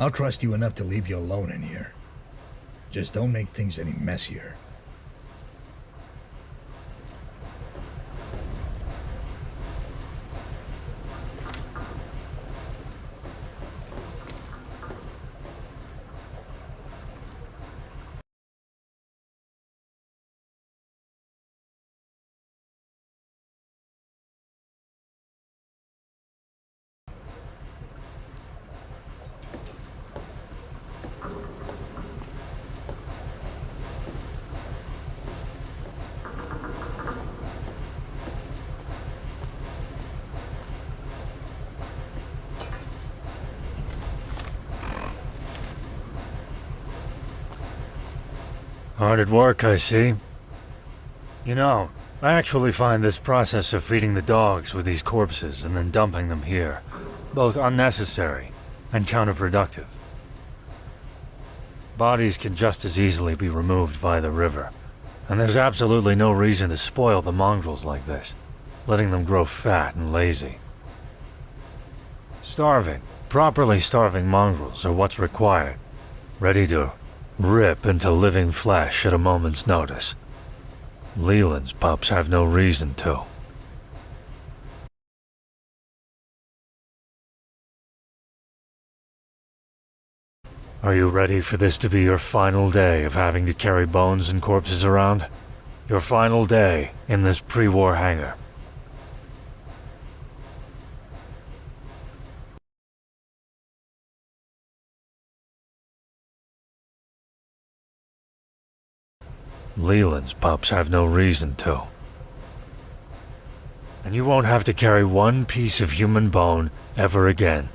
I'll trust you enough to leave you alone in here. Just don't make things any messier. Hard at work, I see. You know, I actually find this process of feeding the dogs with these corpses and then dumping them here both unnecessary and counterproductive. Bodies can just as easily be removed via the river, and there's absolutely no reason to spoil the mongrels like this, letting them grow fat and lazy. Properly starving mongrels are what's required, ready to rip into living flesh at a moment's notice. Leland's pups have no reason to. Are you ready for this to be your final day of having to carry bones and corpses around? Your final day in this pre-war hangar? Leland's pups have no reason to. And you won't have to carry one piece of human bone ever again.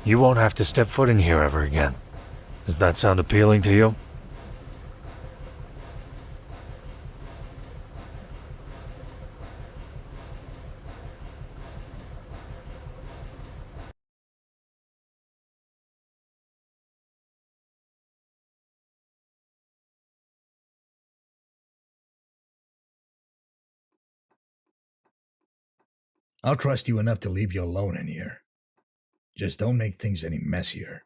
You won't have to step foot in here ever again. Does that sound appealing to you? I'll trust you enough to leave you alone in here. Just don't make things any messier.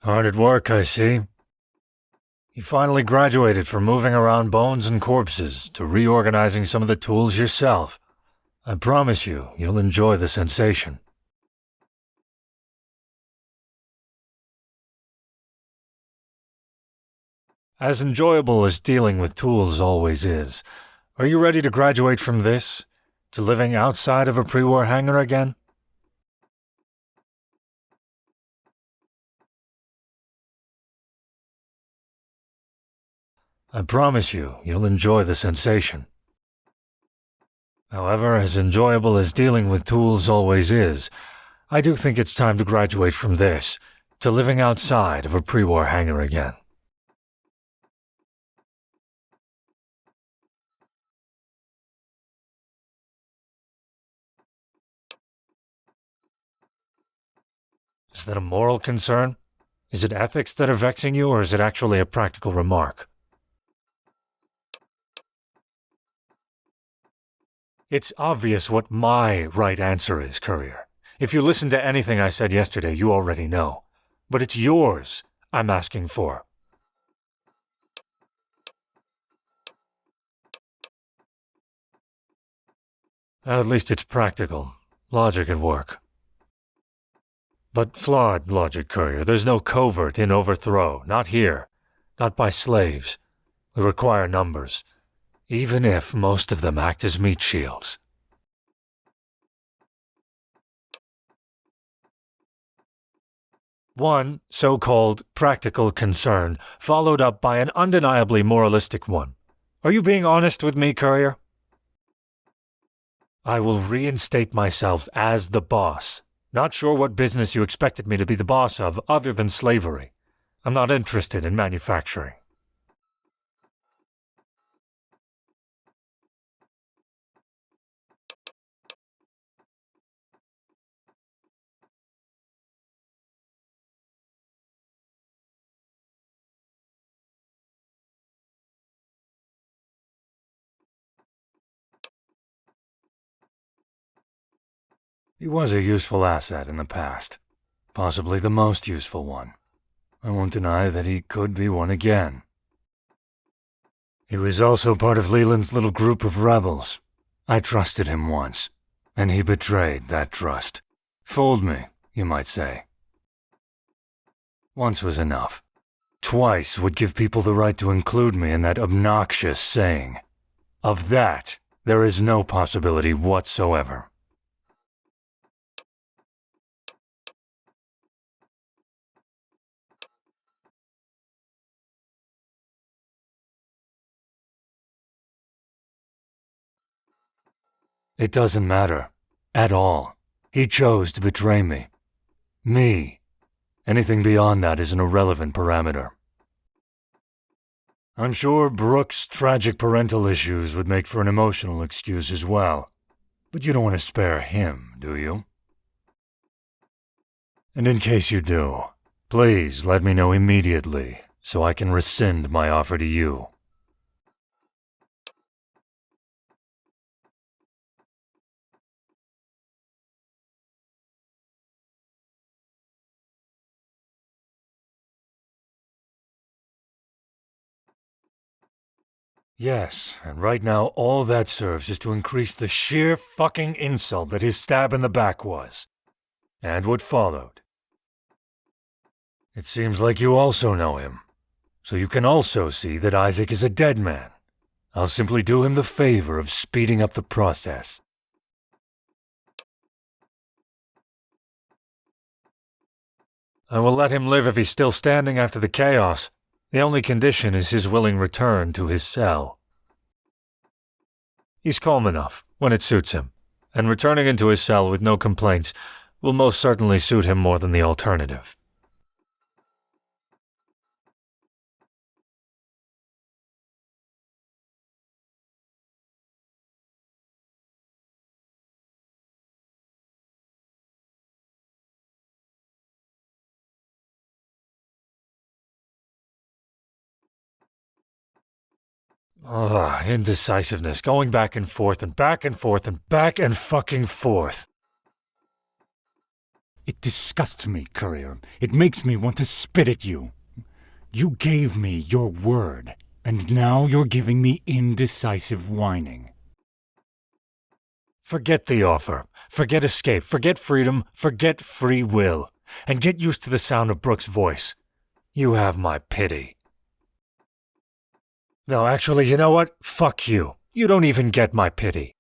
Hard at work, I see. You finally graduated from moving around bones and corpses to reorganizing some of the tools yourself. I promise you, you'll enjoy the sensation. As enjoyable as dealing with tools always is, are you ready to graduate from this to living outside of a pre-war hangar again? I promise you, you'll enjoy the sensation. However, as enjoyable as dealing with tools always is, I do think it's time to graduate from this to living outside of a pre-war hangar again. Is that a moral concern? Is it ethics that are vexing you, or is it actually a practical remark? It's obvious what my right answer is, Courier. If you listened to anything I said yesterday, you already know. But it's yours I'm asking for. At least it's practical. Logic at work. But flawed logic, Courier. There's no covert in overthrow. Not here. Not by slaves. We require numbers. Even if most of them act as meat shields. One so-called practical concern, followed up by an undeniably moralistic one. Are you being honest with me, Courier? I will reinstate myself as the boss. Not sure what business you expected me to be the boss of other than slavery. I'm not interested in manufacturing. He was a useful asset in the past. Possibly the most useful one. I won't deny that he could be one again. He was also part of Leland's little group of rebels. I trusted him once, and he betrayed that trust. Fooled me, you might say. Once was enough. Twice would give people the right to include me in that obnoxious saying. Of that, there is no possibility whatsoever. It doesn't matter. At all. He chose to betray me. Me. Anything beyond that is an irrelevant parameter. I'm sure Brooks' tragic parental issues would make for an emotional excuse as well. But you don't want to spare him, do you? And in case you do, please let me know immediately so I can rescind my offer to you. Yes, and right now all that serves is to increase the sheer fucking insult that his stab in the back was. And what followed. It seems like you also know him. So you can also see that Isaac is a dead man. I'll simply do him the favor of speeding up the process. I will let him live if he's still standing after the chaos. The only condition is his willing return to his cell. He's calm enough, when it suits him, and returning into his cell with no complaints will most certainly suit him more than the alternative. Indecisiveness, going back and forth and back and forth and back and fucking forth. It disgusts me, Courier. It makes me want to spit at you. You gave me your word, and now you're giving me indecisive whining. Forget the offer. Forget escape. Forget freedom. Forget free will. And get used to the sound of Brooks' voice. You have my pity. No, actually, you know what? Fuck you. You don't even get my pity.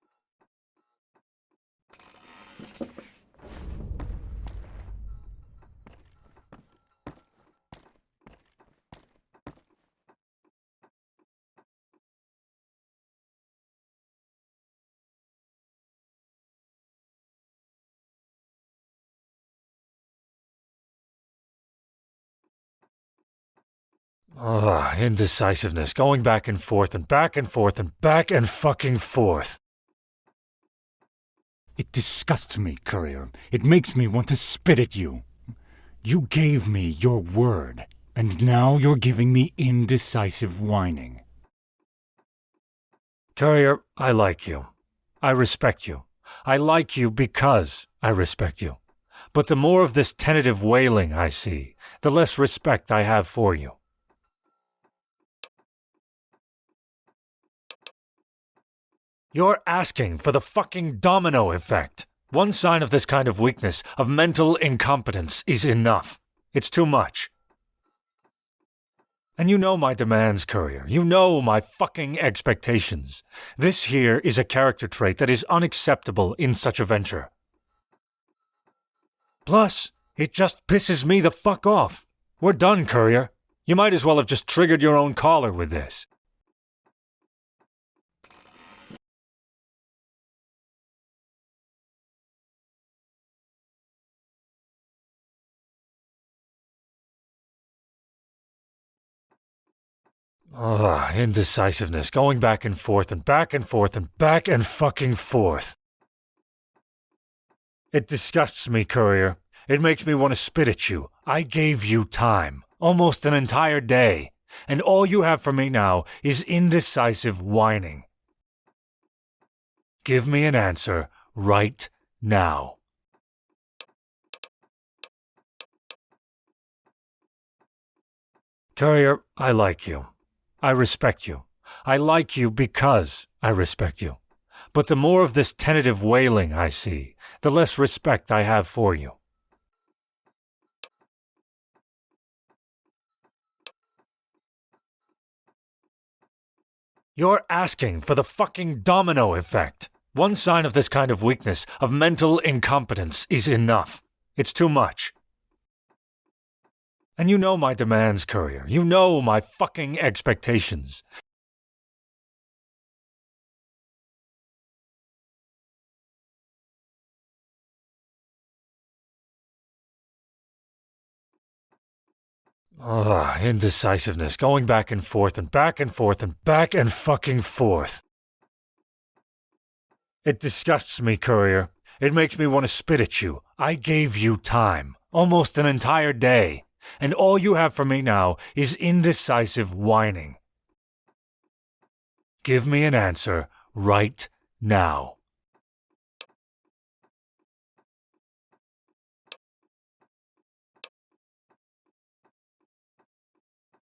Indecisiveness, going back and forth and back and forth and back and fucking forth. It disgusts me, Courier. It makes me want to spit at you. You gave me your word, and now you're giving me indecisive whining. Courier, I like you. I respect you. I like you because I respect you. But the more of this tentative wailing I see, the less respect I have for you. You're asking for the fucking domino effect. One sign of this kind of weakness, of mental incompetence, is enough. It's too much. And you know my demands, Courier. You know my fucking expectations. This here is a character trait that is unacceptable in such a venture. Plus, it just pisses me the fuck off. We're done, Courier. You might as well have just triggered your own collar with this. Indecisiveness, going back and forth and back and forth and back and fucking forth. It disgusts me, Courier. It makes me want to spit at you. I gave you time, almost an entire day, and all you have for me now is indecisive whining. Give me an answer right now. Courier, I like you. I respect you. I like you because I respect you. But the more of this tentative wailing I see, the less respect I have for you. You're asking for the fucking domino effect. One sign of this kind of weakness, of mental incompetence, is enough. It's too much. And you know my demands, Courier. You know my fucking expectations. Ugh, indecisiveness, going back and forth and back and forth and back and fucking forth. It disgusts me, Courier. It makes me want to spit at you. I gave you time, almost an entire day, and all you have for me now is indecisive whining. Give me an answer right now.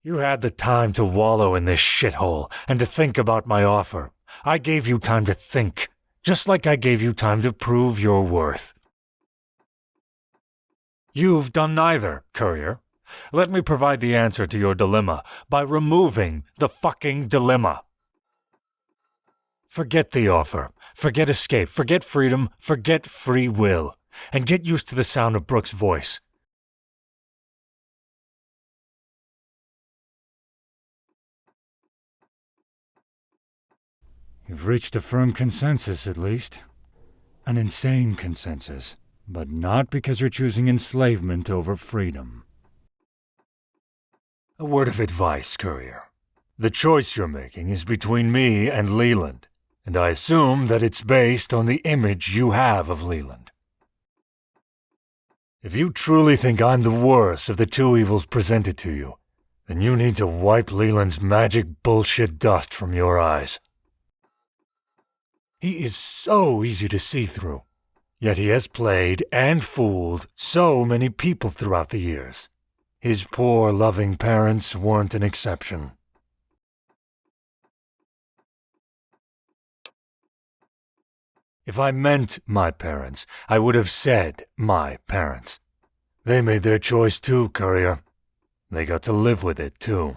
You had the time to wallow in this shithole and to think about my offer. I gave you time to think, just like I gave you time to prove your worth. You've done neither, Courier. Let me provide the answer to your dilemma by removing the fucking dilemma. Forget the offer. Forget escape. Forget freedom. Forget free will. And get used to the sound of Brooke's voice. You've reached a firm consensus, at least. An insane consensus. But not because you're choosing enslavement over freedom. A word of advice, Courier. The choice you're making is between me and Leland, and I assume that it's based on the image you have of Leland. If you truly think I'm the worst of the two evils presented to you, then you need to wipe Leland's magic bullshit dust from your eyes. He is so easy to see through, yet he has played and fooled so many people throughout the years. His poor, loving parents weren't an exception. If I meant my parents, I would have said my parents. They made their choice too, Courier. They got to live with it too.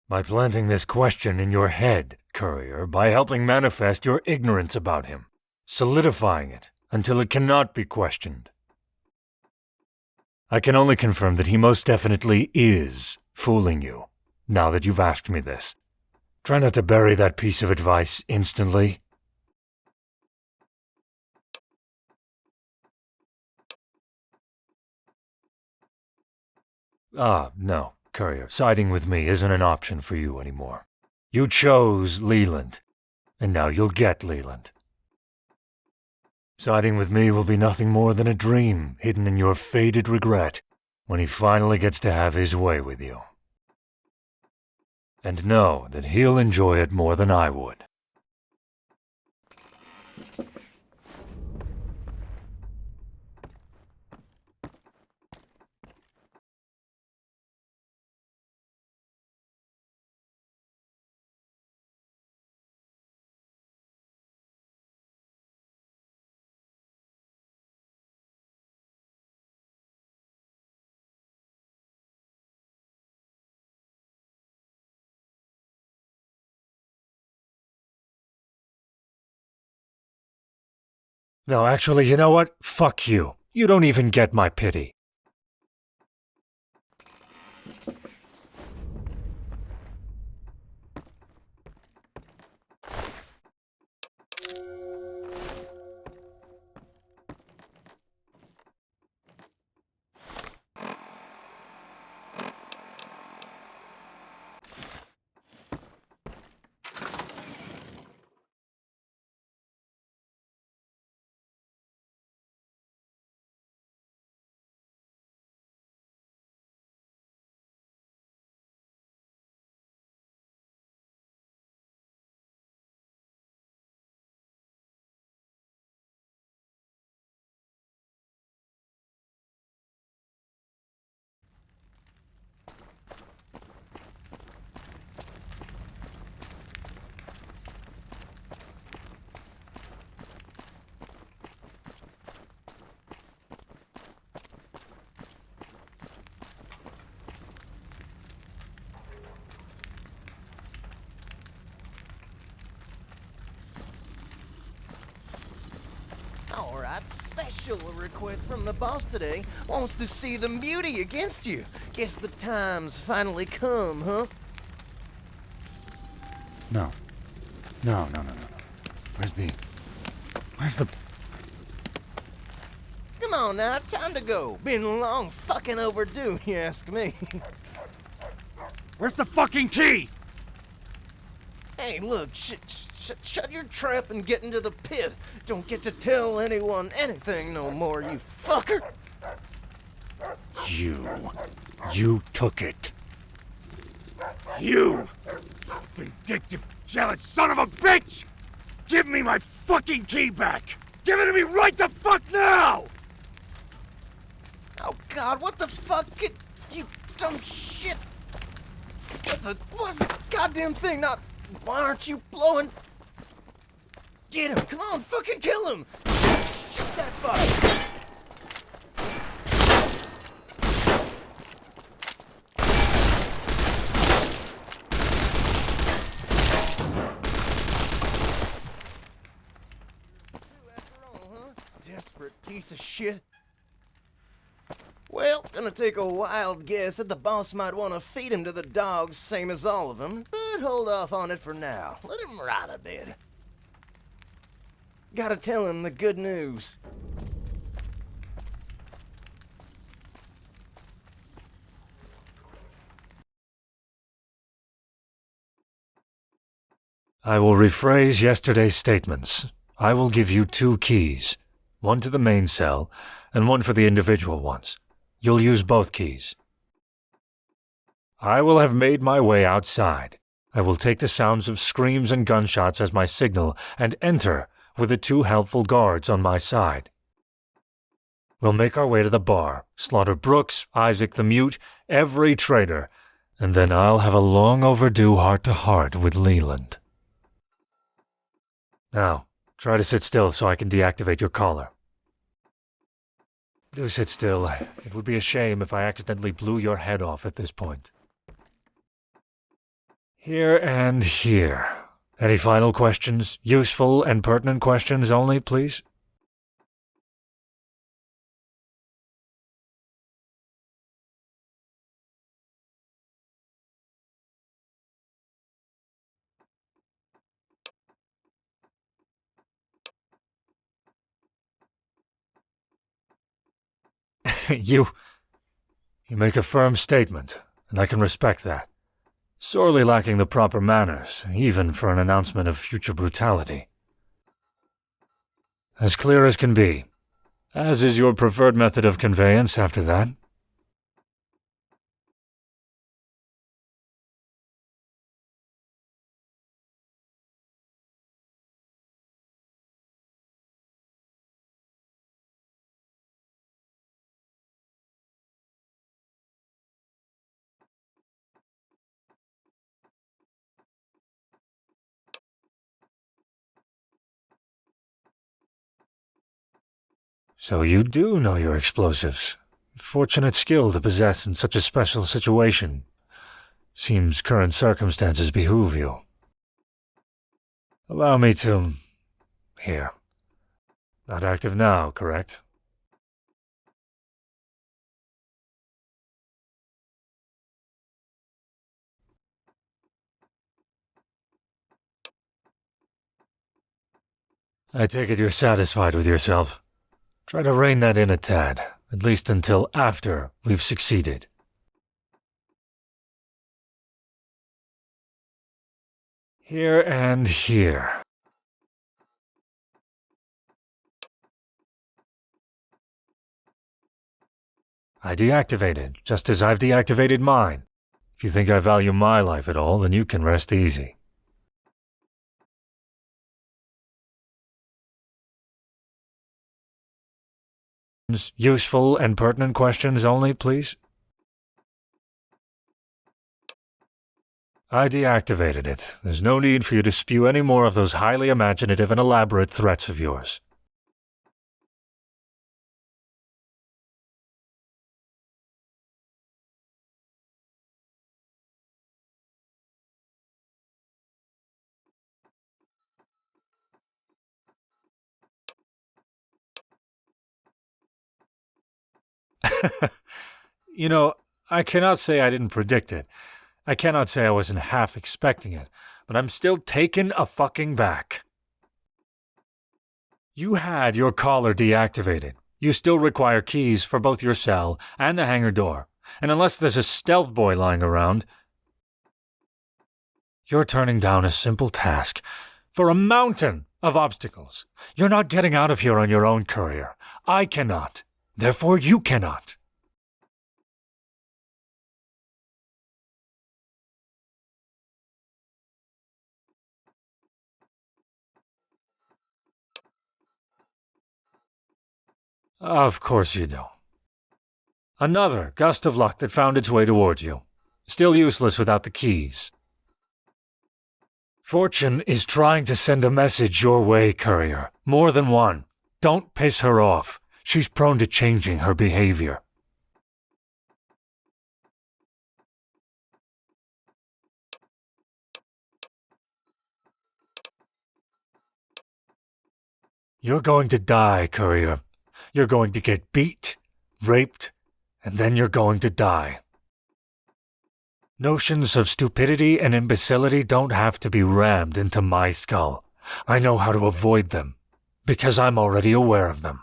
By planting this question in your head, Courier, by helping manifest your ignorance about him, solidifying it until it cannot be questioned. I can only confirm that he most definitely is fooling you, now that you've asked me this. Try not to bury that piece of advice instantly. No, Courier, siding with me isn't an option for you anymore. You chose Leland, and now you'll get Leland. Siding with me will be nothing more than a dream hidden in your faded regret when he finally gets to have his way with you. And know that he'll enjoy it more than I would. No, actually, you know what? Fuck you. You don't even get my pity. got special request from the boss today. Wants to see the beauty against you. Guess the time's finally come, huh? No. No. Where's the... Come on now, time to go. Been long fucking overdue, you ask me. Where's the fucking key? Hey, look, shut your trap and get into the pit. Don't get to tell anyone anything no more, you fucker. You took it. You vindictive, jealous son of a bitch! Give me my fucking key back! Give it to me right the fuck now! Oh God, what the fuck? You dumb shit. What's the goddamn thing? Not, why aren't you blowing? Get him, come on, fucking kill him! Shoot that fuck! After all, huh? Desperate piece of shit. Well, gonna take a wild guess that the boss might want to feed him to the dogs, same as all of them, but hold off on it for now. Let him rot a bit. Gotta tell him the good news. I will rephrase yesterday's statements. I will give you 2 keys, one to the main cell and one for the individual ones. You'll use both keys. I will have made my way outside. I will take the sounds of screams and gunshots as my signal and enter with the 2 helpful guards on my side. We'll make our way to the bar, slaughter Brooks, Isaac the Mute, every traitor, and then I'll have a long overdue heart-to-heart with Leland. Now, try to sit still so I can deactivate your collar. Do sit still. It would be a shame if I accidentally blew your head off at this point. Here and here. Any final questions? Useful and pertinent questions only, please? You make a firm statement, and I can respect that. Sorely lacking the proper manners, even for an announcement of future brutality. As clear as can be. As is your preferred method of conveyance after that. So you do know your explosives. Fortunate skill to possess in such a special situation. Seems current circumstances behoove you. Allow me to... Here. Not active now, correct? I take it you're satisfied with yourself. Try to rein that in a tad, at least until after we've succeeded. Here and here. I deactivated, just as I've deactivated mine. If you think I value my life at all, then you can rest easy. Useful and pertinent questions only, please? I deactivated it. There's no need for you to spew any more of those highly imaginative and elaborate threats of yours. You know, I cannot say I didn't predict it. I cannot say I wasn't half expecting it, but I'm still taken a fucking back. You had your collar deactivated. You still require keys for both your cell and the hangar door, and unless there's a stealth boy lying around, you're turning down a simple task for a mountain of obstacles. You're not getting out of here on your own, courier. I cannot. Therefore, you cannot. Of course you do. Another gust of luck that found its way towards you. Still useless without the keys. Fortune is trying to send a message your way, courier. More than one. Don't piss her off. She's prone to changing her behavior. You're going to die, courier. You're going to get beat, raped, and then you're going to die. Notions of stupidity and imbecility don't have to be rammed into my skull. I know how to avoid them, because I'm already aware of them.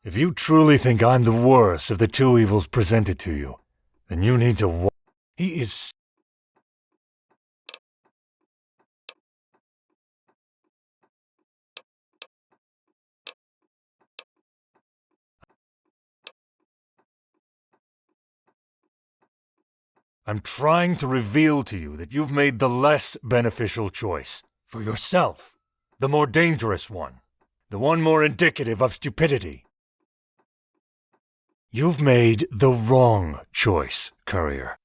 If you truly think I'm the worst of the two evils presented to you, then you need to He is... I'm trying to reveal to you that you've made the less beneficial choice. For yourself. The more dangerous one. The one more indicative of stupidity. You've made the wrong choice, courier.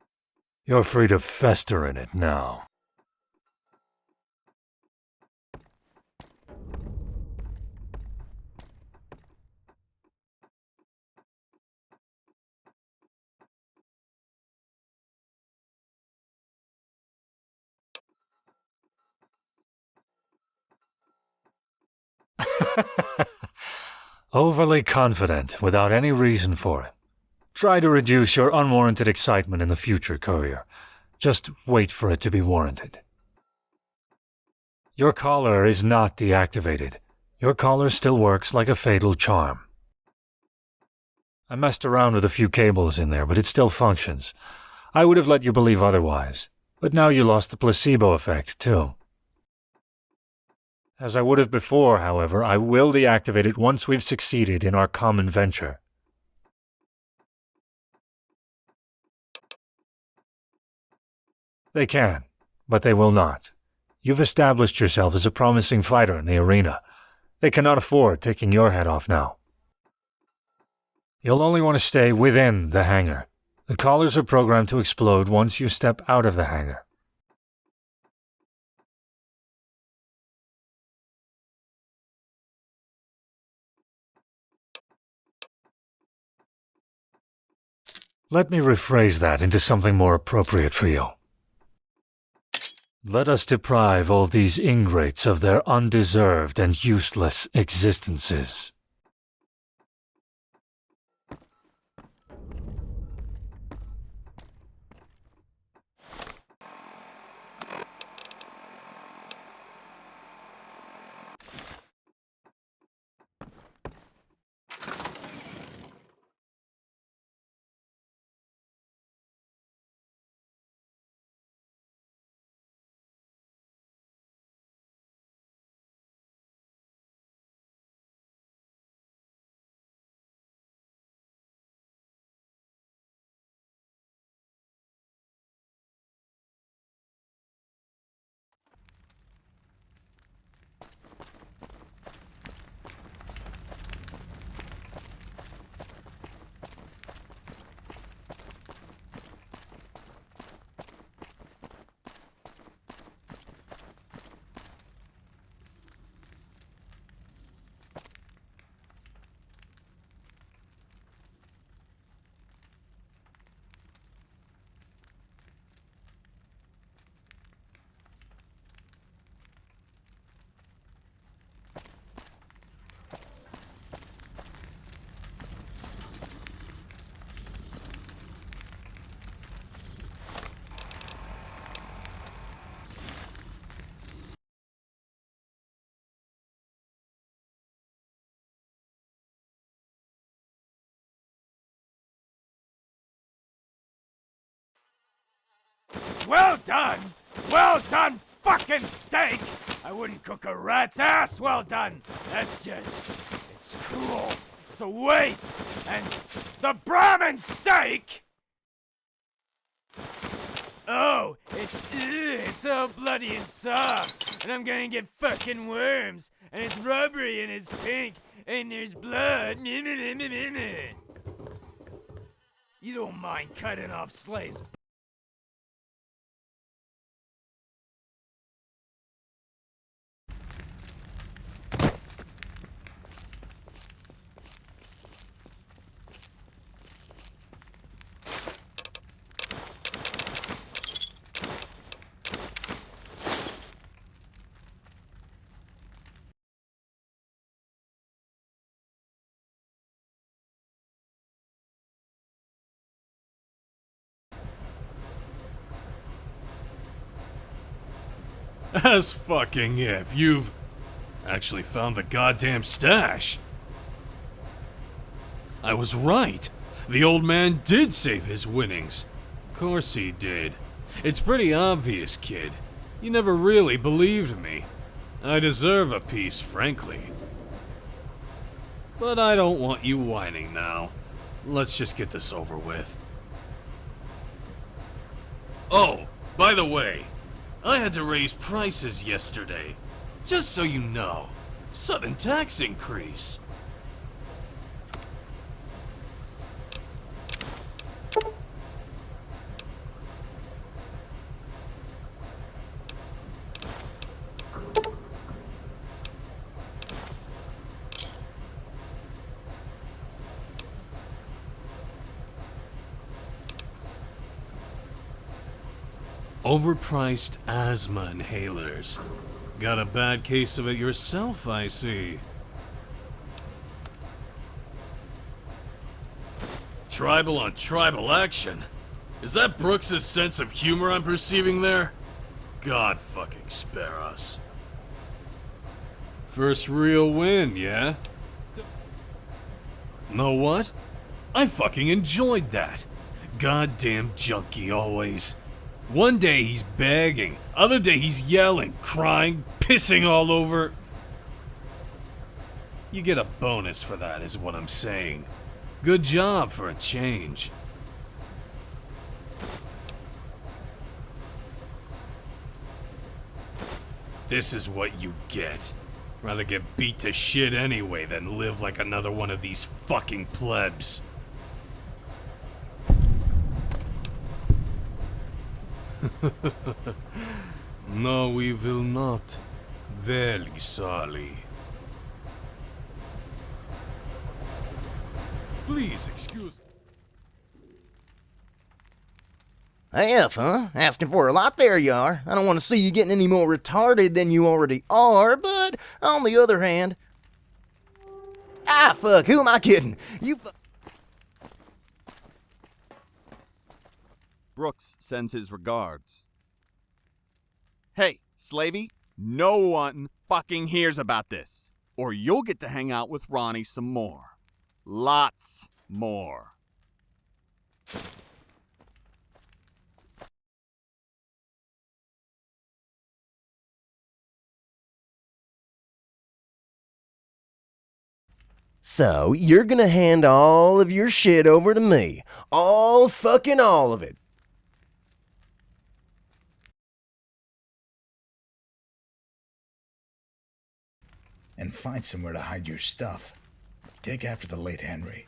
You're free to fester in it now. Overly confident without any reason for it. Try to reduce your unwarranted excitement in the future, courier. Just wait for it to be warranted. Your collar is not deactivated. Your collar still works like a fatal charm. I messed around with a few cables in there, but it still functions. I would have let you believe otherwise, but now you lost the placebo effect, too. As I would have before, however, I will deactivate it once we've succeeded in our common venture. They can, but they will not. You've established yourself as a promising fighter in the arena. They cannot afford taking your head off now. You'll only want to stay within the hangar. The collars are programmed to explode once you step out of the hangar. Let me rephrase that into something more appropriate for you. Let us deprive all these ingrates of their undeserved and useless existences. Well done! Well done, fucking steak! I wouldn't cook a rat's ass well done! It's cruel. It's a waste. And the Brahmin steak! Oh, it's so bloody and soft, and I'm gonna get fucking worms, and it's rubbery and it's pink, and there's blood. You don't mind cutting off Slay's. As fucking if. You've actually found the goddamn stash. I was right. The old man did save his winnings. Of course he did. It's pretty obvious, kid. You never really believed me. I deserve a piece, frankly. But I don't want you whining now. Let's just get this over with. Oh, by the way, I had to raise prices yesterday. Just so you know. Sudden tax increase. Overpriced asthma inhalers. Got a bad case of it yourself, I see. Tribal on tribal action? Is that Brooks's sense of humor I'm perceiving there? God fucking spare us. First real win, yeah? Know what? I fucking enjoyed that. Goddamn junkie always. One day he's begging, other day he's yelling, crying, pissing all over. You get a bonus for that, is what I'm saying. Good job for a change. This is what you get. Rather get beat to shit anyway than live like another one of these fucking plebs. No, we will not. Very sorry. Please excuse AF, huh? Asking for a lot there you are. I don't want to see you getting any more retarded than you already are, but on the other hand... fuck, who am I kidding? Brooks sends his regards. Hey, Slavey, no one fucking hears about this, or you'll get to hang out with Ronnie some more. Lots more. So, you're gonna hand all of your shit over to me. All fucking all of it. And find somewhere to hide your stuff. Take after the late Henry.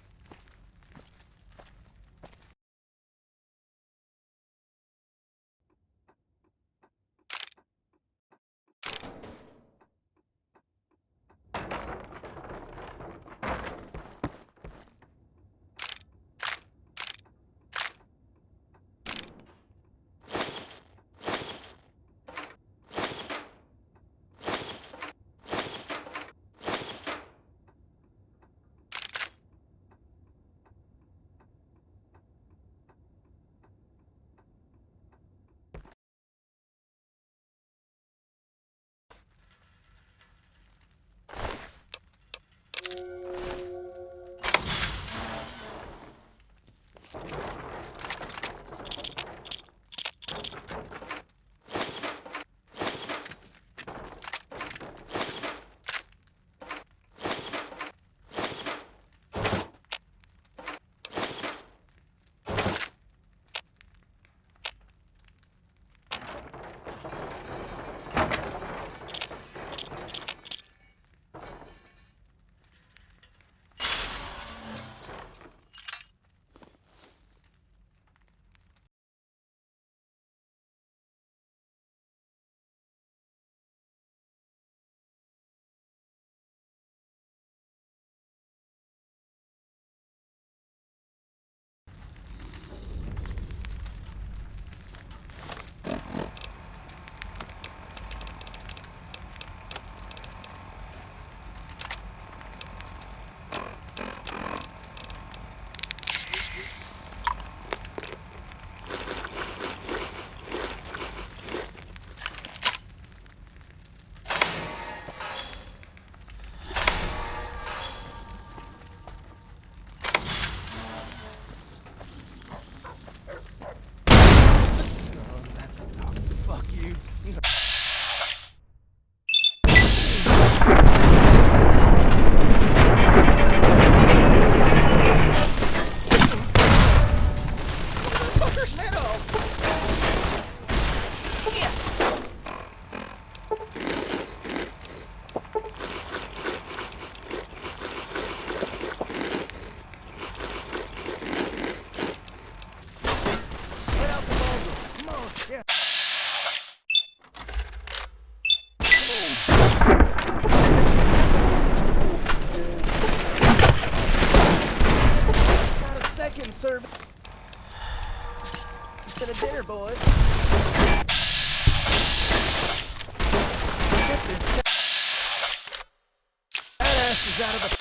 boys. Get this badasses out of the...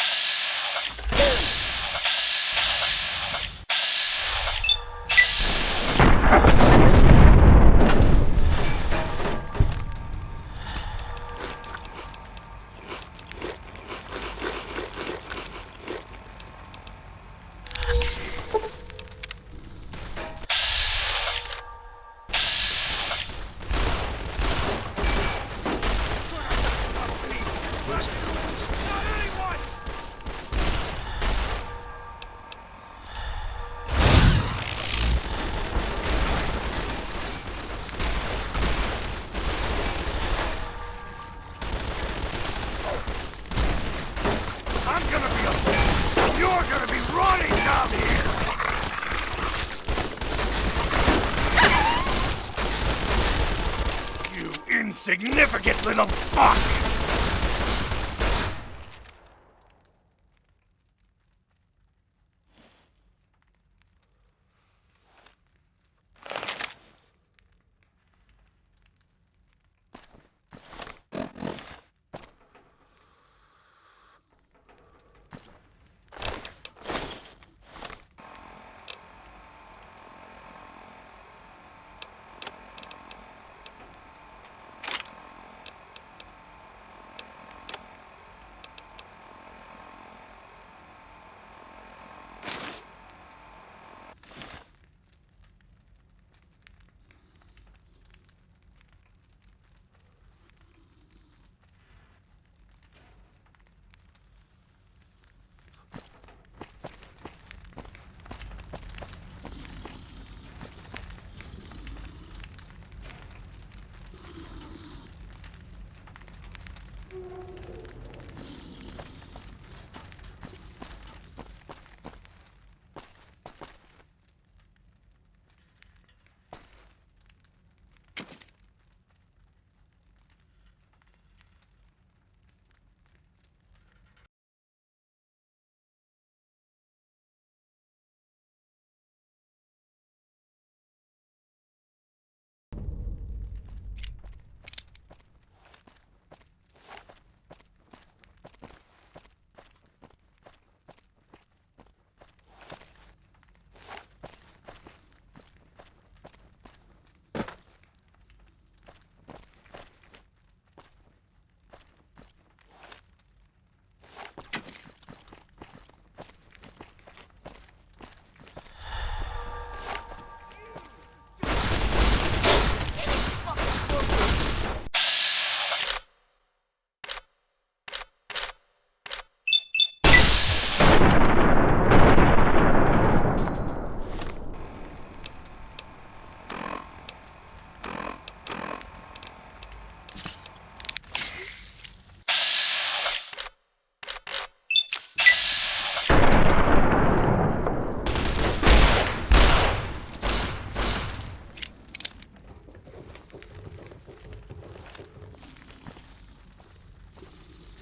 I'm gonna be up there. You're gonna be running down here. You insignificant little fuck!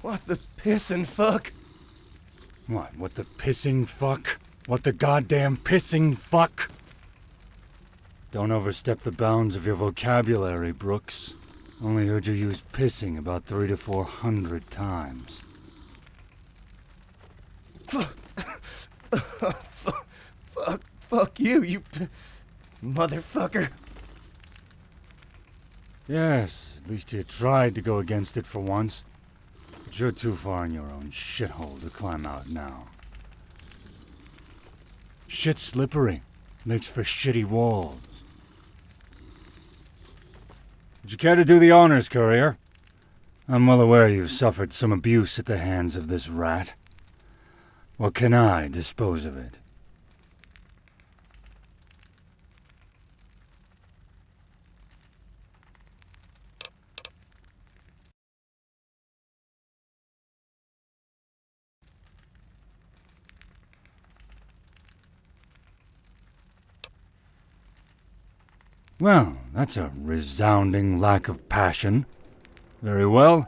What the pissin' fuck? What the pissing fuck? What the goddamn pissing fuck? Don't overstep the bounds of your vocabulary, Brooks. Only heard you use pissing about 300 to 400 times. Fuck you, you motherfucker. Yes, at least you tried to go against it for once. But you're too far in your own shithole to climb out now. Shit's slippery. Makes for shitty walls. Would you care to do the honors, courier? I'm well aware you've suffered some abuse at the hands of this rat. Or can I dispose of it? Well, that's a resounding lack of passion. Very well.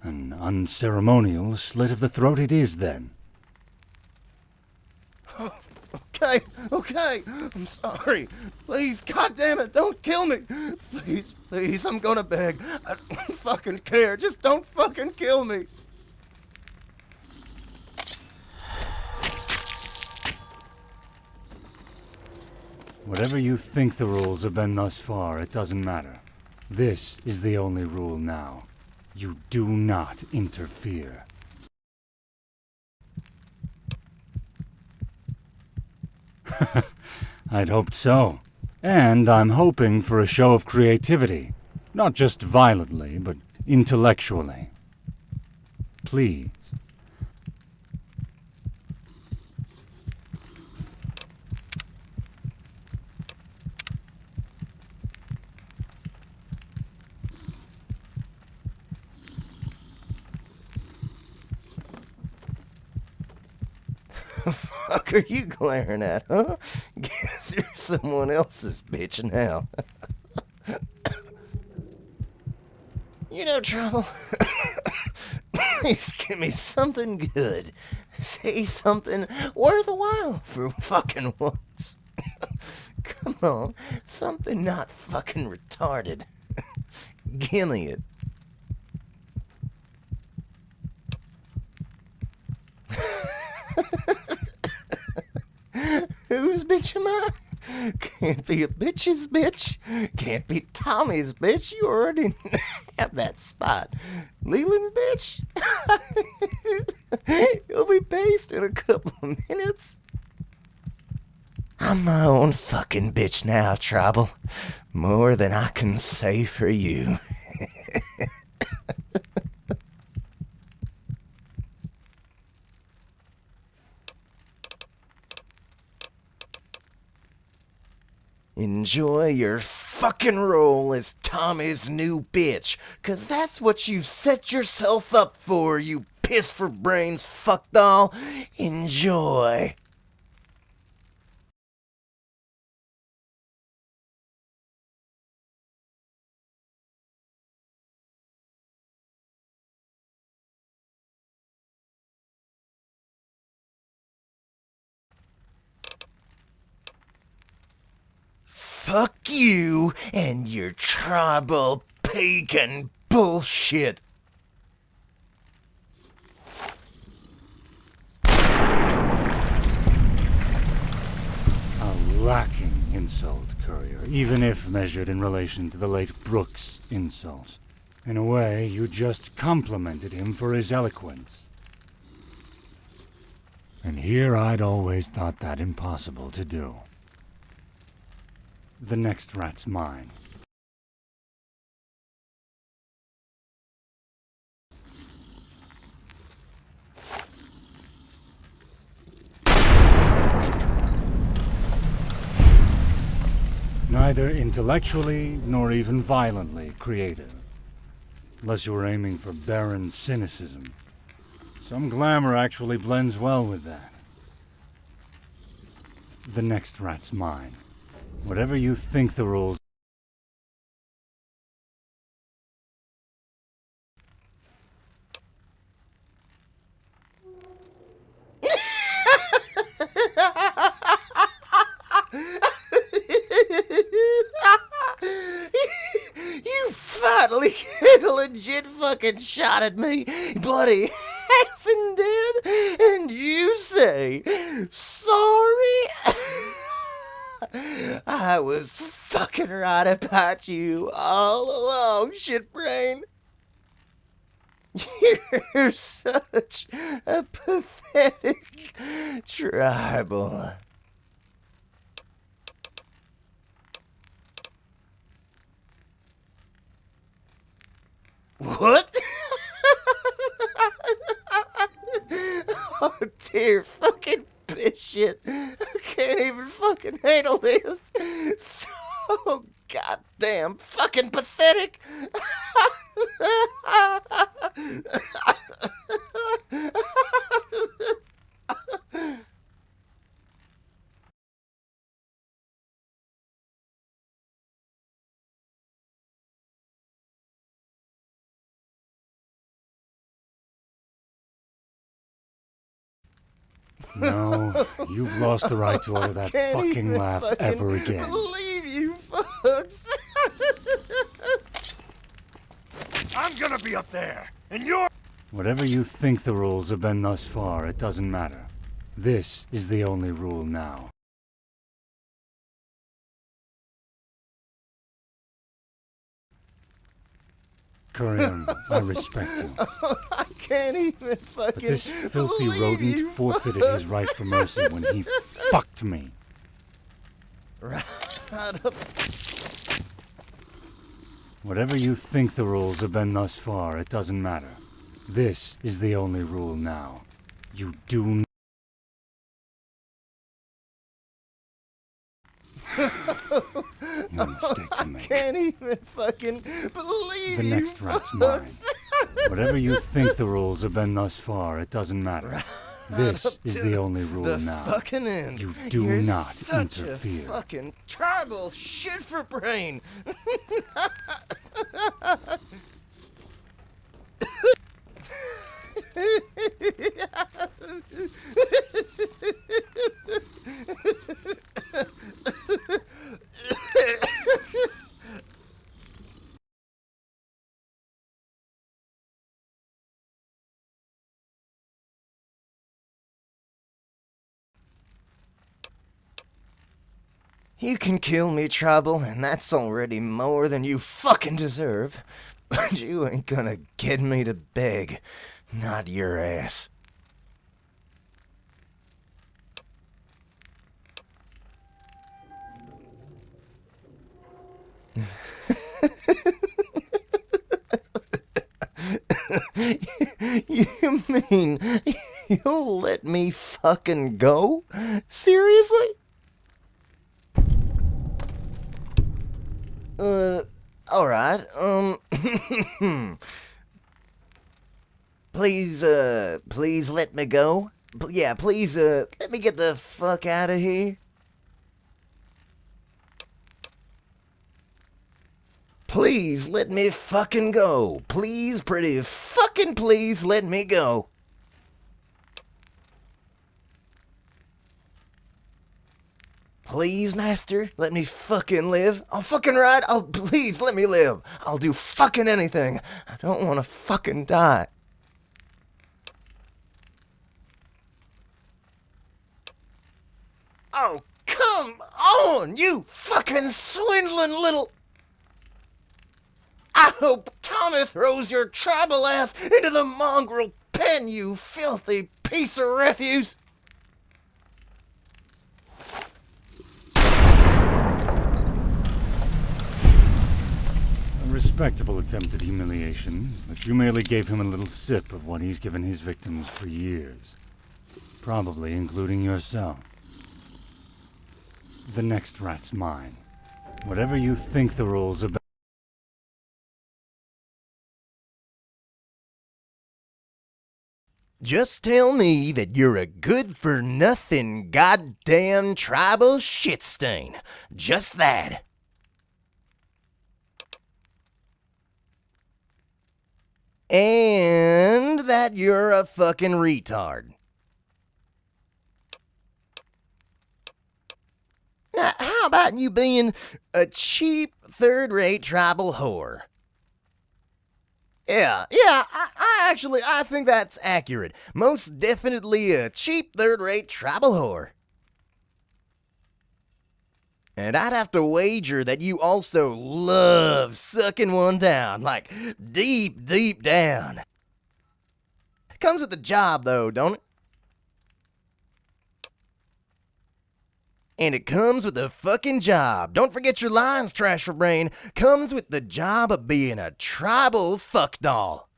An unceremonial slit of the throat it is, then. Okay, okay. I'm sorry. Please, goddamn it, don't kill me. Please, please, I'm gonna beg. I don't fucking care. Just don't fucking kill me. Whatever you think the rules have been thus far, it doesn't matter. This is the only rule now. You do not interfere. I'd hoped so. And I'm hoping for a show of creativity. Not just violently, but intellectually. Please. Fuck are you glaring at, huh? Guess you're someone else's bitch now. You know, Trouble, please give me something good. Say something worthwhile for fucking once. Come on, something not fucking retarded. Gimme it. Whose bitch am I? Can't be a bitch's bitch. Can't be Tommy's bitch. You already have that spot. Leland's bitch? He'll be based in a couple of minutes. I'm my own fucking bitch now, Trouble. More than I can say for you. Enjoy your fucking role as Tommy's new bitch, 'cause that's what you set yourself up for, you piss for brains fuckdoll. Enjoy. Fuck you and your tribal pagan bullshit. A lacking insult, Courier, even if measured in relation to the late Brooks' insults. In a way, you just complimented him for his eloquence. And here I'd always thought that impossible to do. The next rat's mine. Neither intellectually nor even violently creative. Unless you were aiming for barren cynicism. Some glamour actually blends well with that. The next rat's mine. Whatever you think the rules... You finally hit a legit fucking shot at me, bloody effing dead, and you say sorry? I was fucking right about you all along, shitbrain. You're such a pathetic tribal. What? Oh dear fucking bitch shit. I can't even fucking handle this. So goddamn fucking pathetic. No, you've lost the right to utter that Can't fucking even laugh fucking ever again. believe you fucks. I'm gonna be up there, and you're... Whatever you think the rules have been thus far, it doesn't matter. This is the only rule now. Courier, I respect you. I can't even But fucking this filthy believe rodent you forfeited fucks. his right for mercy when he fucked me. Right up. Whatever you think the rules have been thus far, it doesn't matter. This is the only rule now. You do You're a mistake to make. Can't even fucking believe The you next rat's fucks. mine. Whatever you think the rules have been thus far, it doesn't matter. This is the only rule The now. fucking end. You do You're not such interfere. A fucking tribal shit for brain. You can kill me, Trouble, and that's already more than you fucking deserve. But you ain't gonna get me to beg. Not your ass. You mean you'll let me fucking go? Seriously? Alright, please let me go. Yeah, please, let me get the fuck out of here. Please let me fucking go. Please, pretty fucking please let me go. Please, master, let me fucking live. I'll fucking ride. Please let me live. I'll do fucking anything. I don't want to fucking die. Oh, come on, you fucking swindling little... I hope Tommy throws your tribal ass into the mongrel pen, you filthy piece of refuse. A respectable attempt at humiliation, but you merely gave him a little sip of what he's given his victims for years. Probably including yourself. The next rat's mine. Whatever you think the rules about. Just tell me that you're a good-for-nothing goddamn tribal shit stain. Just that. And that you're a fucking retard. Now, how about you being a cheap, third-rate tribal whore? Yeah, I think that's accurate. Most definitely a cheap, third-rate tribal whore. And I'd have to wager that you also love sucking one down, like deep, deep down. Comes with the job, though, don't it? And it comes with the fucking job. Don't forget your lines, Trash for Brain. Comes with the job of being a tribal fuck doll.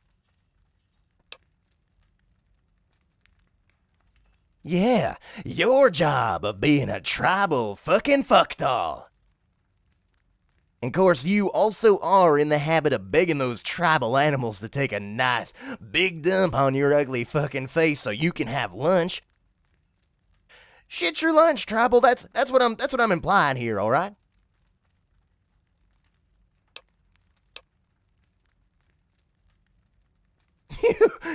Yeah, your job of being a tribal fucking fuck doll. And of course, you also are in the habit of begging those tribal animals to take a nice big dump on your ugly fucking face so you can have lunch. Shit your lunch, tribal. That's what I'm implying here, all right?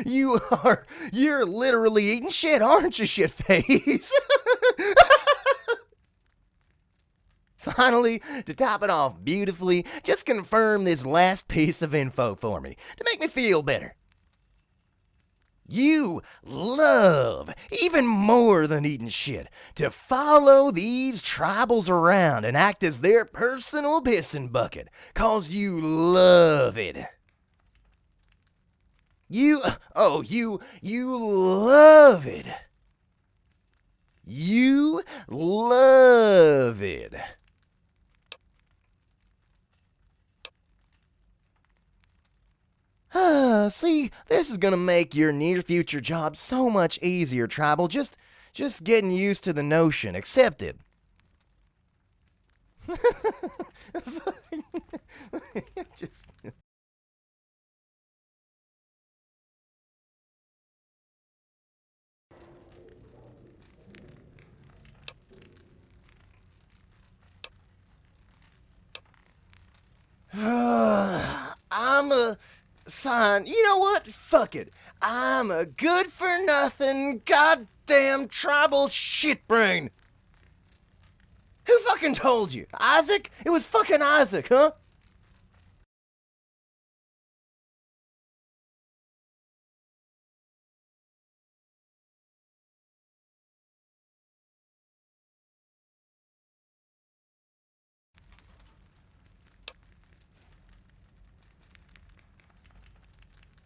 You're literally eating shit, aren't you, shitface? Finally, to top it off beautifully, just confirm this last piece of info for me to make me feel better. You love, even more than eating shit, to follow these tribals around and act as their personal pissing bucket, 'cause you love it. You love it. You love it. See, this is gonna make your near future job so much easier, Tribal. Just getting used to the notion. Accept it. Fine. You know what? Fuck it. I'm a good for nothing, goddamn tribal shitbrain. Who fucking told you? Isaac? It was fucking Isaac, huh?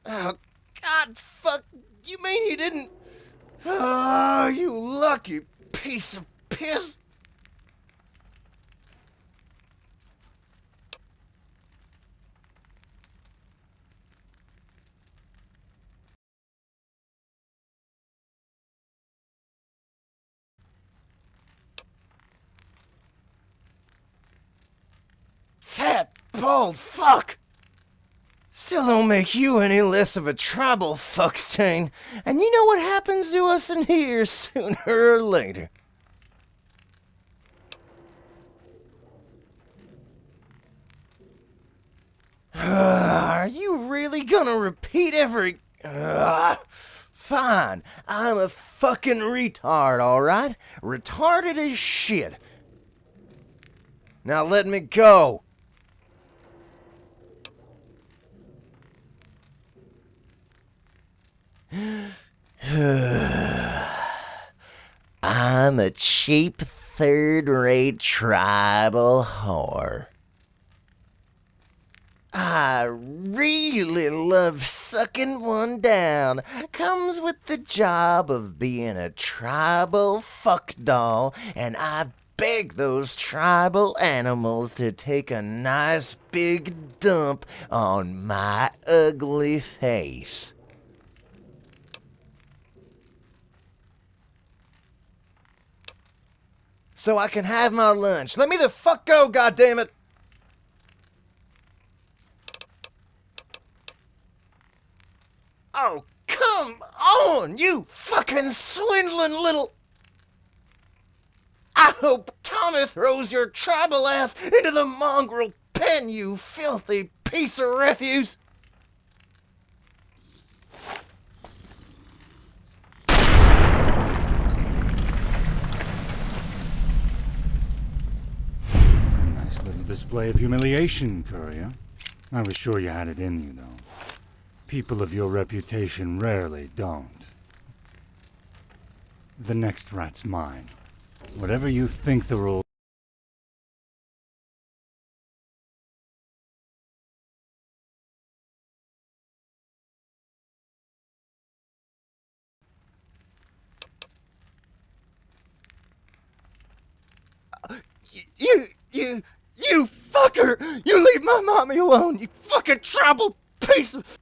Oh, God, fuck. You mean you didn't? Oh, you lucky piece of piss. Fat, bald fuck. Still don't make you any less of a tribal fuckstain. And you know what happens to us in here sooner or later. Are you really gonna repeat every... Fine, I'm a fucking retard, alright? Retarded as shit. Now let me go. I'm a cheap third-rate tribal whore. I really love sucking one down. Comes with the job of being a tribal fuck doll, and I beg those tribal animals to take a nice big dump on my ugly face. So I can have my lunch. Let me the fuck go, goddammit! Oh, come on, you fucking swindling little... I hope Tommy throws your tribal ass into the mongrel pen, you filthy piece of refuse! Nice little display of humiliation, Courier. I was sure you had it in you, though. People of your reputation rarely don't. The next rat's mine. Whatever you think the rule... You fucker! You leave my mommy alone, you fucking tribal piece of...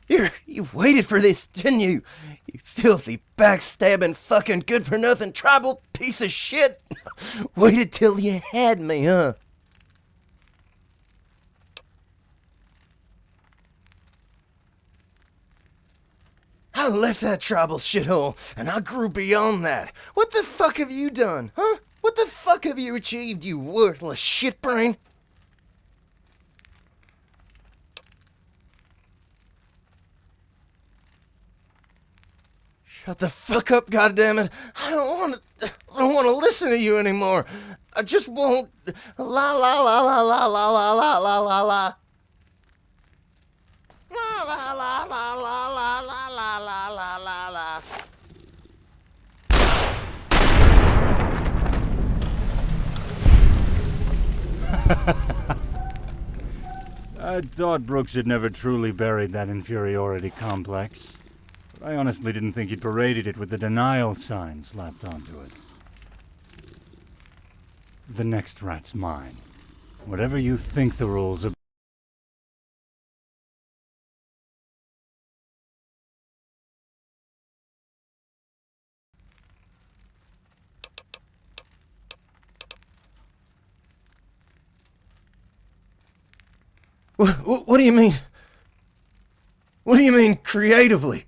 You waited for this, didn't you? You filthy, backstabbing, fucking good-for-nothing tribal piece of shit! Waited till you had me, huh? I left that tribal shithole, and I grew beyond that. What the fuck have you done, huh? What the fuck have you achieved, you worthless shitbrain? Shut the fuck up, goddammit! I don't want to listen to you anymore. I just won't. La la la la la la la la la la la. La la la la la la la la la la la la. I thought Brooks had never truly buried that inferiority complex. But I honestly didn't think he'd paraded it with the denial sign slapped onto it. The next rat's mine. Whatever you think the rules are. What do you mean? What do you mean creatively?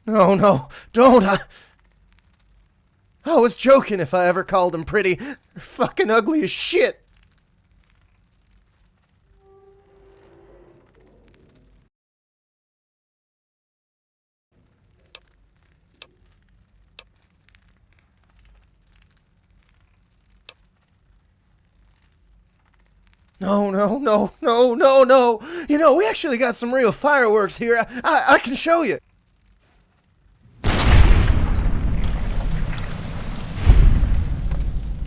No, don't. I was joking if I ever called him pretty. They're fucking ugly as shit. No. You know, we actually got some real fireworks here. I can show you.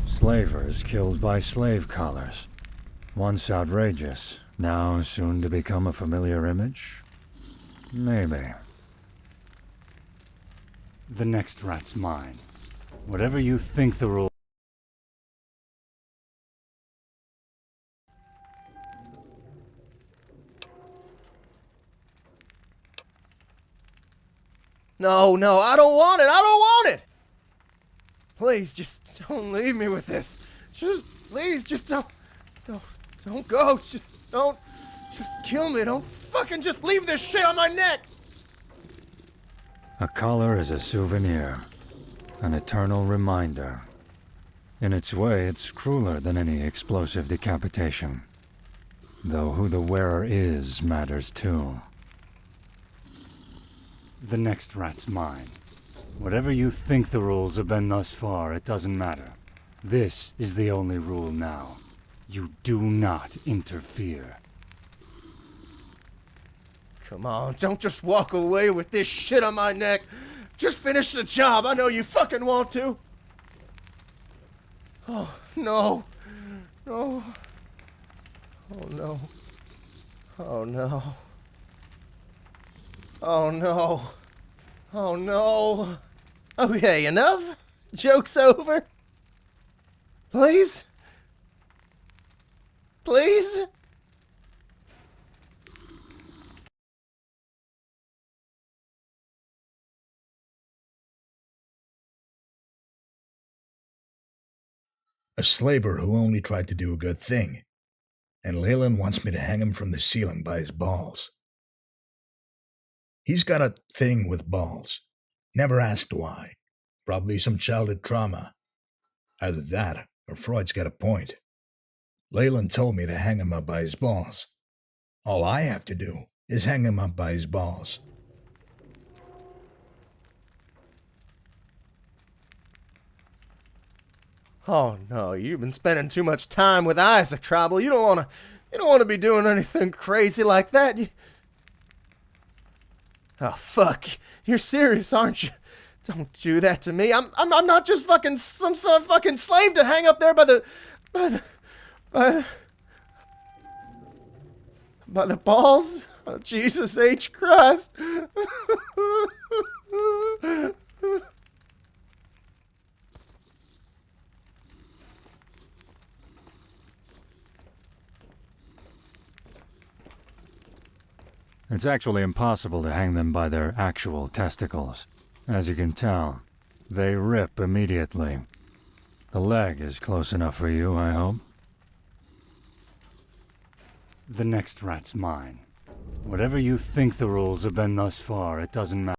Slavers killed by slave collars. Once outrageous, now soon to become a familiar image? Maybe. The next rat's mine. Whatever you think the rules. No, I don't want it. Please, just don't leave me with this. Please, don't go. Just kill me. Don't fucking just leave this shit on my neck. A collar is a souvenir, an eternal reminder. In its way, it's crueler than any explosive decapitation. Though who the wearer is matters too. The next rat's mine. Whatever you think the rules have been thus far, it doesn't matter. This is the only rule now. You do not interfere. Come on, don't just walk away with this shit on my neck. Just finish the job. I know you fucking want to. Oh, no. Oh, no. Oh, no. Oh, no. Oh, no. Okay, enough? Joke's over? Please? Please? A slaver who only tried to do a good thing. And Leyland wants me to hang him from the ceiling by his balls. He's got a thing with balls. Never asked why. Probably some childhood trauma. Either that, or Freud's got a point. Leyland told me to hang him up by his balls. All I have to do is hang him up by his balls. Oh no, you've been spending too much time with Isaac, Tribal. You don't want to be doing anything crazy like that. Oh fuck, you're serious, aren't you? Don't do that to me. I'm not just fucking some sort of fucking slave to hang up there by the balls. Oh, Jesus H. Christ. It's actually impossible to hang them by their actual testicles. As you can tell, they rip immediately. The leg is close enough for you, I hope. The next rat's mine. Whatever you think the rules have been thus far, it doesn't matter.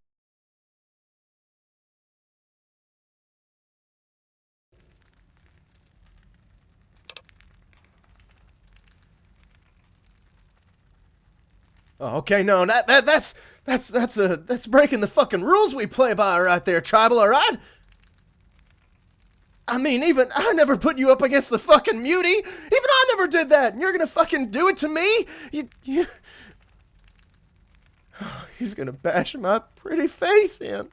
Oh, okay, no, that's breaking the fucking rules we play by right there, Tribal, alright? I mean, even I never put you up against the fucking mutie. Even I never did that, and you're gonna fucking do it to me? He's gonna bash my pretty face in.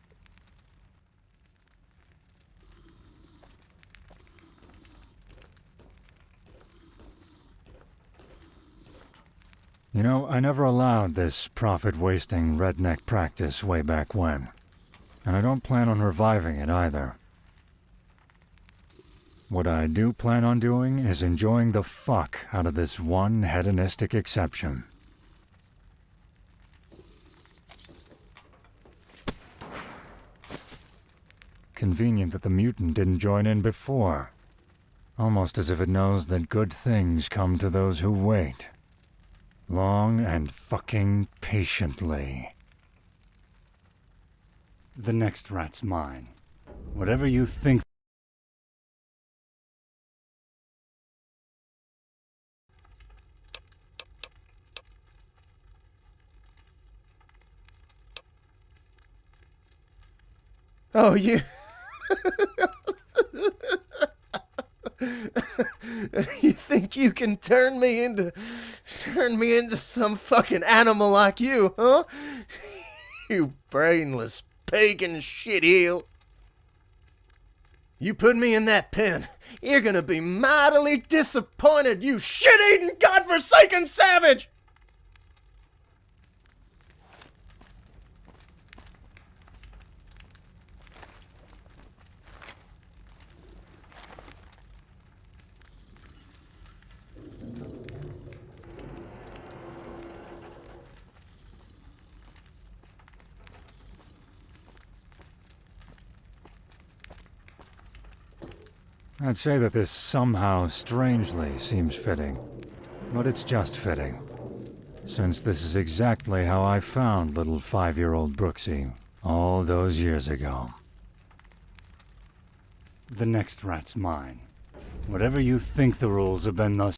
You know, I never allowed this profit-wasting redneck practice way back when. And I don't plan on reviving it either. What I do plan on doing is enjoying the fuck out of this one hedonistic exception. Convenient that the mutant didn't join in before. Almost as if it knows that good things come to those who wait. Long and fucking patiently. The next rat's mine. Whatever you think. Oh, you... You think you can turn me into some fucking animal like you, huh? You brainless pagan shitheel. You put me in that pen, you're gonna be mightily disappointed, you shit-eating, godforsaken savage! I'd say that this somehow strangely seems fitting. But it's just fitting. Since this is exactly how I found little 5-year-old Brooksy all those years ago. The next rat's mine. Whatever you think the rules have been thus.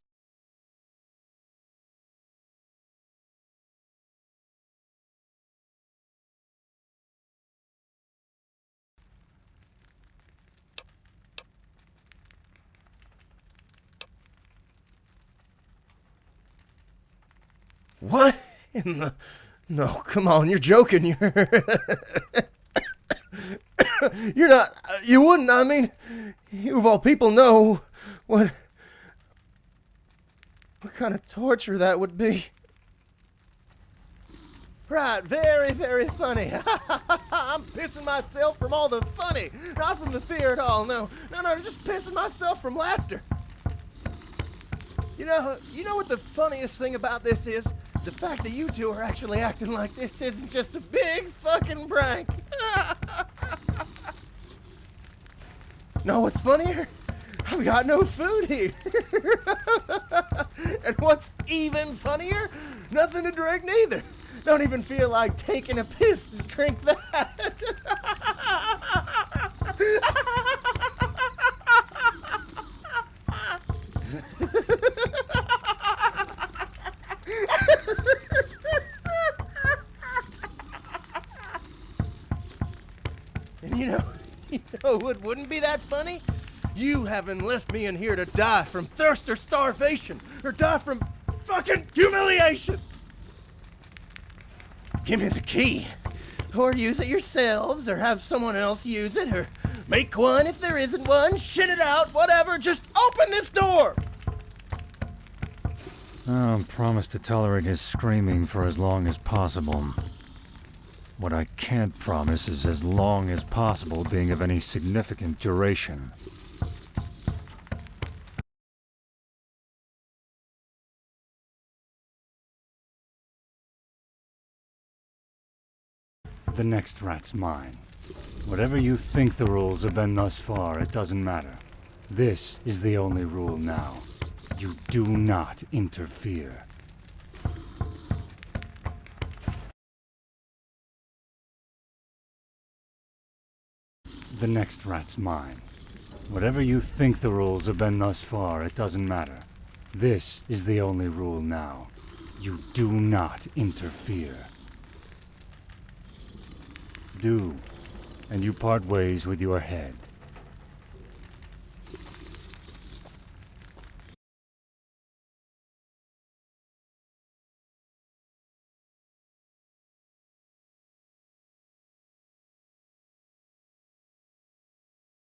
What in the... No, come on, you're joking. You're not... You wouldn't, I mean... You of all people know what kind of torture that would be. Right, very, very funny. I'm pissing myself from all the funny, not from the fear at all. No, just pissing myself from laughter. You know what the funniest thing about this is? The fact that you two are actually acting like this isn't just a big fucking prank. Know what's funnier? I've got no food here. And what's even funnier? Nothing to drink neither. Don't even feel like taking a piss to drink that. And you know what wouldn't be that funny? You having left me in here to die from thirst or starvation, or die from fucking humiliation. Give me the key, or use it yourselves, or have someone else use it, or make one if there isn't one, shit it out, whatever, just open this door! I'll promise to tolerate his screaming for as long as possible. What I can't promise is as long as possible being of any significant duration. The next rat's mine. Whatever you think the rules have been thus far, it doesn't matter. This is the only rule now. You do not interfere. The next rat's mine. Whatever you think the rules have been thus far, it doesn't matter. This is the only rule now. You do not interfere. Do, and you part ways with your head.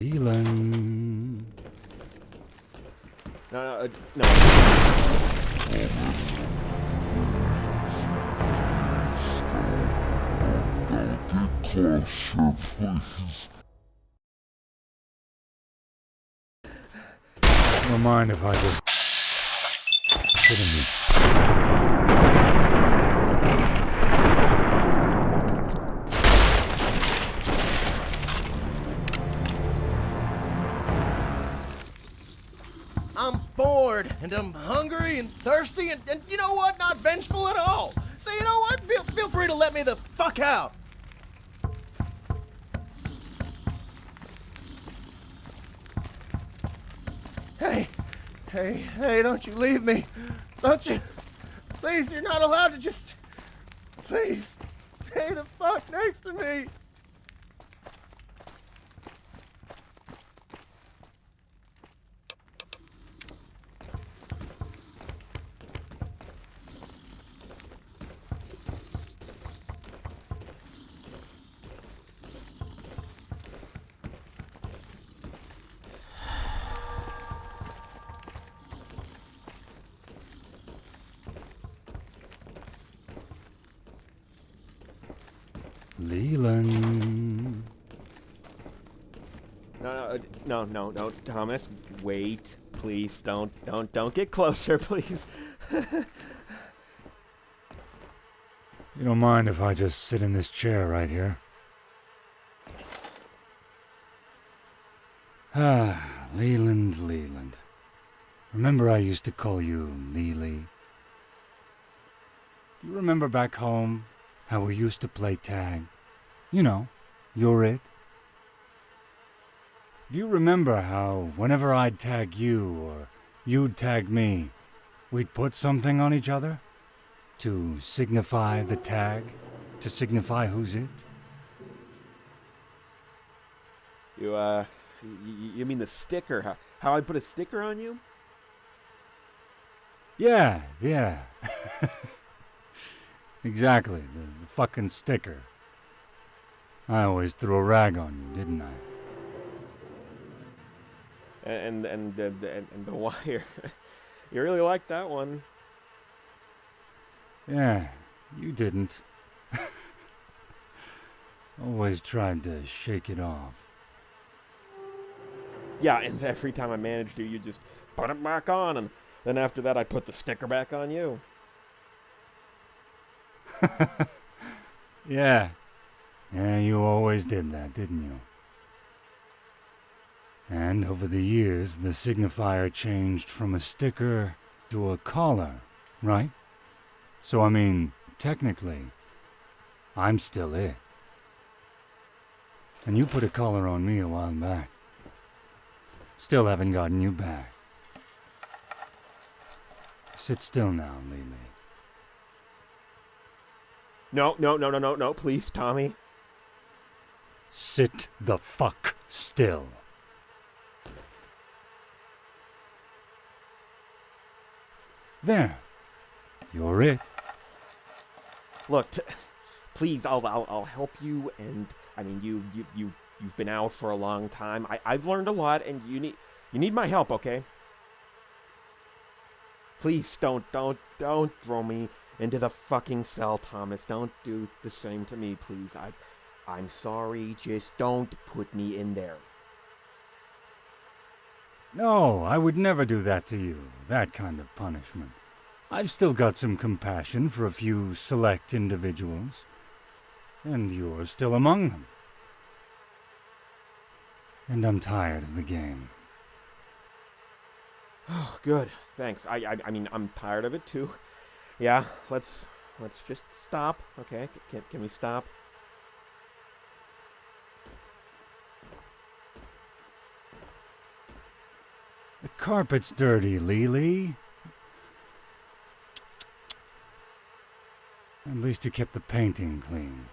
Leland. No. Closer, please. Don't mind if I just sit in this. I'm bored, and I'm hungry and thirsty, and you know what? Not vengeful at all. So you know what? Feel free to let me the fuck out. Hey, don't you leave me. Don't you? Please, you're not allowed to just... Please, stay the fuck next to me. Leland. No, Thomas, wait, please, don't get closer, please. You don't mind if I just sit in this chair right here? Ah, Leland. Remember I used to call you Leely? Do you remember back home how we used to play tag? You know, you're it. Do you remember how whenever I'd tag you or you'd tag me, we'd put something on each other? To signify the tag? To signify who's it? You mean the sticker? How I put a sticker on you? Yeah. Exactly, the fucking sticker. I always threw a rag on you, didn't I? And the wire. You really liked that one. Yeah, you didn't. Always tried to shake it off. Yeah, and every time I managed to, you just put it back on, and then after that I put the sticker back on you. Yeah, you always did that, didn't you? And over the years, the signifier changed from a sticker to a collar, right? So, I mean, technically, I'm still it. And you put a collar on me a while back. Still haven't gotten you back. Sit still now, Lily. No, please, Tommy. Sit the fuck still. There. You're it. Look, please, I'll help you, and I mean, you've been out for a long time. I've learned a lot, and you need my help, okay? Please don't throw me into the fucking cell, Thomas. Don't do the same to me, please. I'm sorry. Just don't put me in there. No, I would never do that to you. That kind of punishment. I've still got some compassion for a few select individuals. And you're still among them. And I'm tired of the game. Oh, good. Thanks. I mean, I'm tired of it too. Yeah, let's just stop. Okay, can we stop? The carpet's dirty, Lily. At least you kept the painting clean.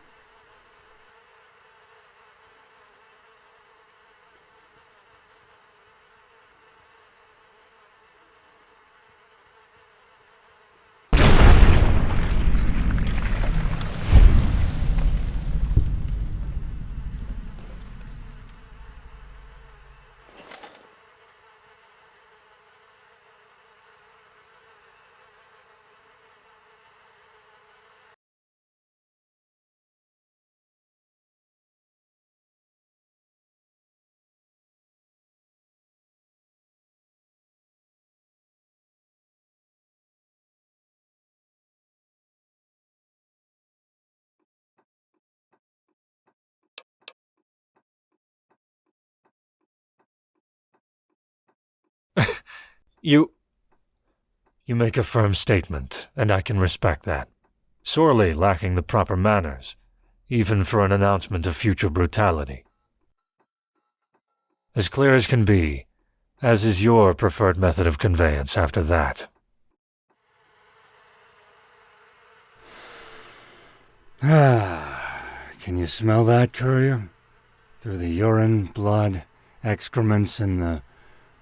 You make a firm statement, and I can respect that. Sorely lacking the proper manners, even for an announcement of future brutality. As clear as can be, as is your preferred method of conveyance after that. Can you smell that, courier? Through the urine, blood, excrements, and the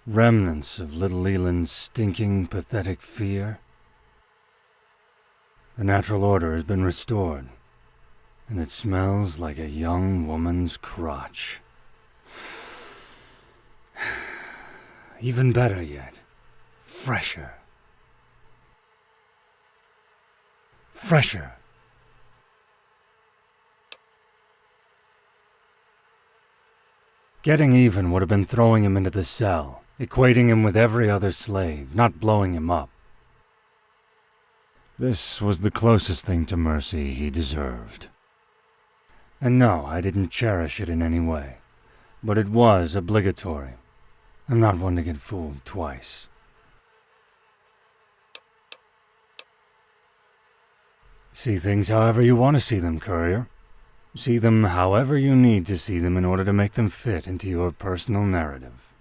remnants of little Leland's stinking, pathetic fear? The natural order has been restored, and it smells like a young woman's crotch. Even better yet, fresher. Fresher. Getting even would have been throwing him into the cell, equating him with every other slave, not blowing him up. This was the closest thing to mercy he deserved. And no, I didn't cherish it in any way, but it was obligatory. I'm not one to get fooled twice. See things however you want to see them, courier. See them however you need to see them in order to make them fit into your personal narrative.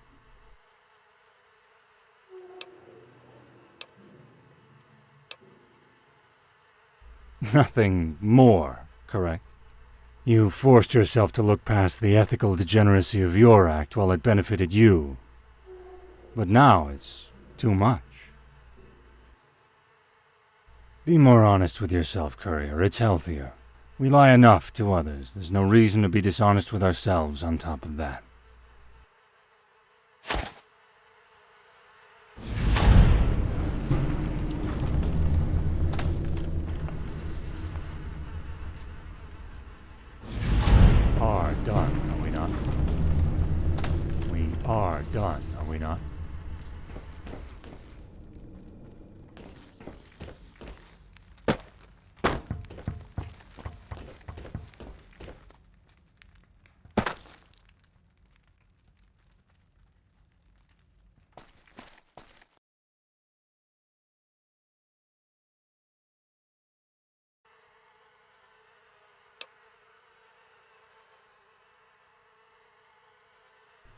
Nothing more, correct? You forced yourself to look past the ethical degeneracy of your act while it benefited you. But now it's too much. Be more honest with yourself, courier. It's healthier. We lie enough to others. There's no reason to be dishonest with ourselves on top of that. Are done, are we not? We are done, are we not?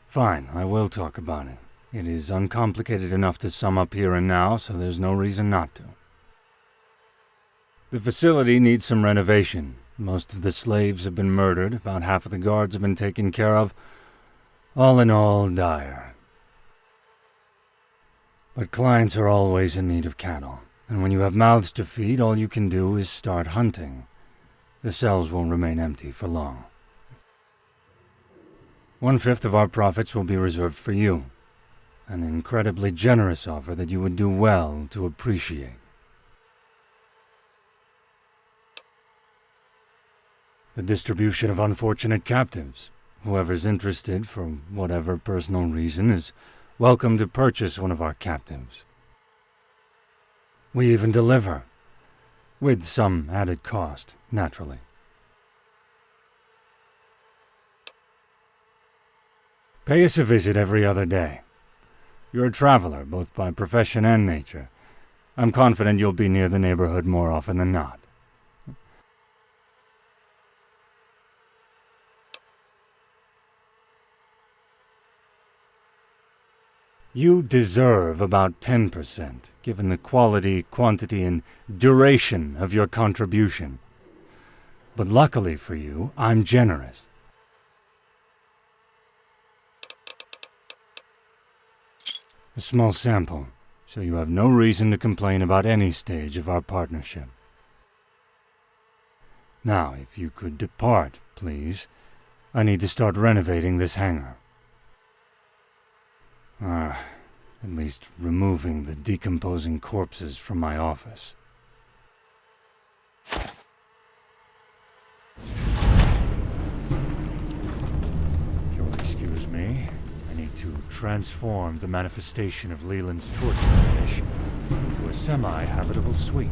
Fine, I will talk about it. It is uncomplicated enough to sum up here and now, so there's no reason not to. The facility needs some renovation. Most of the slaves have been murdered, about half of the guards have been taken care of. All in all, dire. But clients are always in need of cattle, and when you have mouths to feed, all you can do is start hunting. The cells won't remain empty for long. 1/5 of our profits will be reserved for you. An incredibly generous offer that you would do well to appreciate. The distribution of unfortunate captives. Whoever's interested, for whatever personal reason, is welcome to purchase one of our captives. We even deliver, with some added cost, naturally. Pay us a visit every other day. You're a traveler, both by profession and nature. I'm confident you'll be near the neighborhood more often than not. You deserve about 10%, given the quality, quantity, and duration of your contribution. But luckily for you, I'm generous. A small sample, so you have no reason to complain about any stage of our partnership. Now, if you could depart, please. I need to start renovating this hangar. At least removing the decomposing corpses from my office. If you'll excuse me, I need to transform the manifestation of Leland's torture fetish into a semi-habitable suite.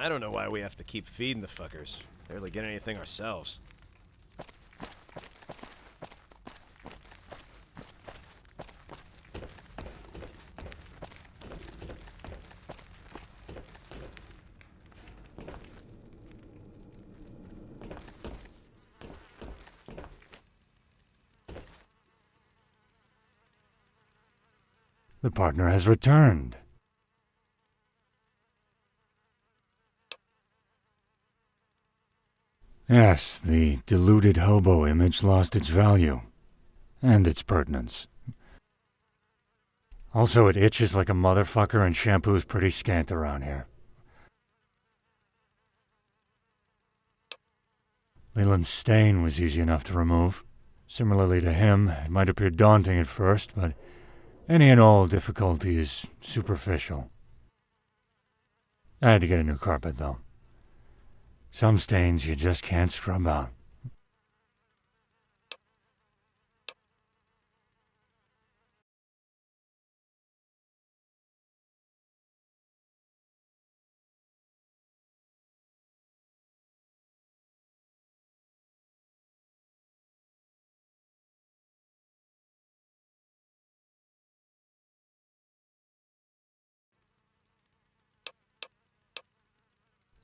I don't know why we have to keep feeding the fuckers. Barely get anything ourselves. The partner has returned. Yes, the deluded hobo image lost its value. And its pertinence. Also, it itches like a motherfucker and shampoo's pretty scant around here. Leland's stain was easy enough to remove. Similarly to him, it might appear daunting at first, but any and all difficulty is superficial. I had to get a new carpet, though. Some stains you just can't scrub out.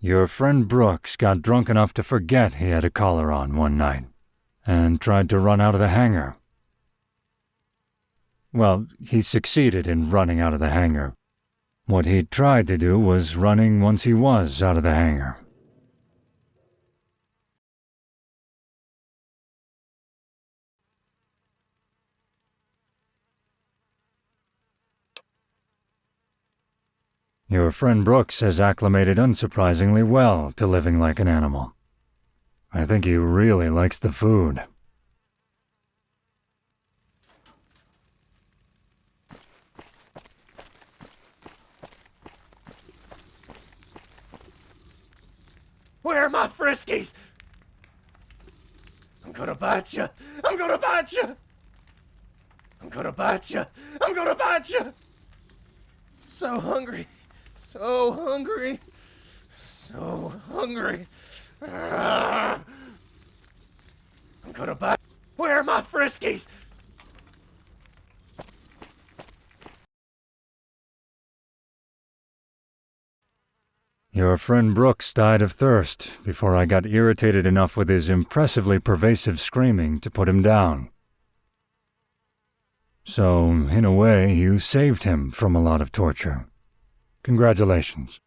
Your friend Brooks got drunk enough to forget he had a collar on one night, and tried to run out of the hangar. Well, he succeeded in running out of the hangar. What he tried to do was running once he was out of the hangar. Your friend Brooks has acclimated unsurprisingly well to living like an animal. I think he really likes the food. Where are my Friskies? I'm gonna bite you. I'm gonna bite you. I'm gonna bite you. I'm gonna bite you. So hungry. So hungry. So hungry. I'm gonna bite. Where are my Friskies? Your friend Brooks died of thirst before I got irritated enough with his impressively pervasive screaming to put him down. So, in a way, you saved him from a lot of torture. Congratulations.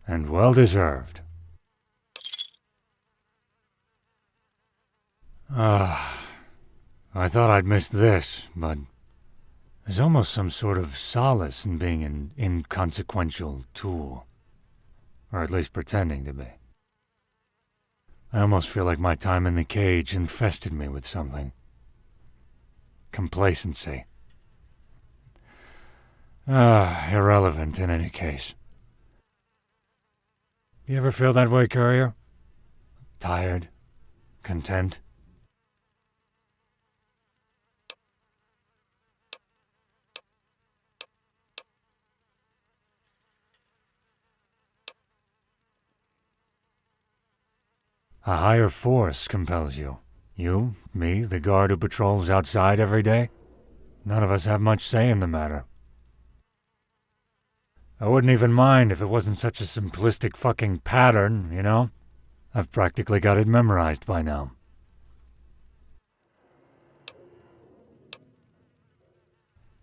And well deserved. I thought I'd missed this, but there's almost some sort of solace in being an inconsequential tool. Or at least pretending to be. I almost feel like my time in the cage infested me with something. Complacency. Irrelevant in any case. Do you ever feel that way, Courier? Tired? Content? A higher force compels you. You, me, the guard who patrols outside every day? None of us have much say in the matter. I wouldn't even mind if it wasn't such a simplistic fucking pattern, you know? I've practically got it memorized by now.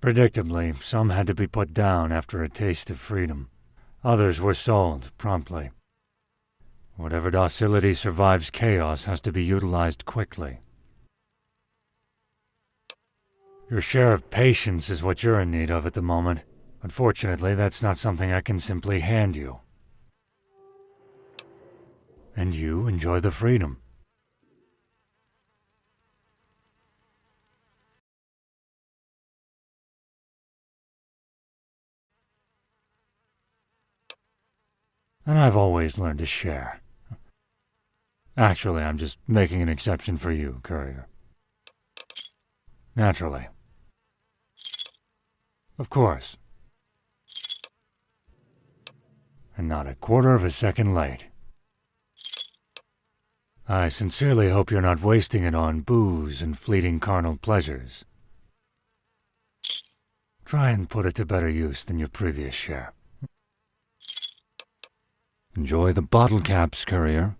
Predictably, some had to be put down after a taste of freedom. Others were sold promptly. Whatever docility survives chaos has to be utilized quickly. Your share of patience is what you're in need of at the moment. Unfortunately, that's not something I can simply hand you. And you enjoy the freedom. And I've always learned to share. Actually, I'm just making an exception for you, Courier. Naturally. Of course. And not a quarter of a second late. I sincerely hope you're not wasting it on booze and fleeting carnal pleasures. Try and put it to better use than your previous share. Enjoy the bottle caps, Courier.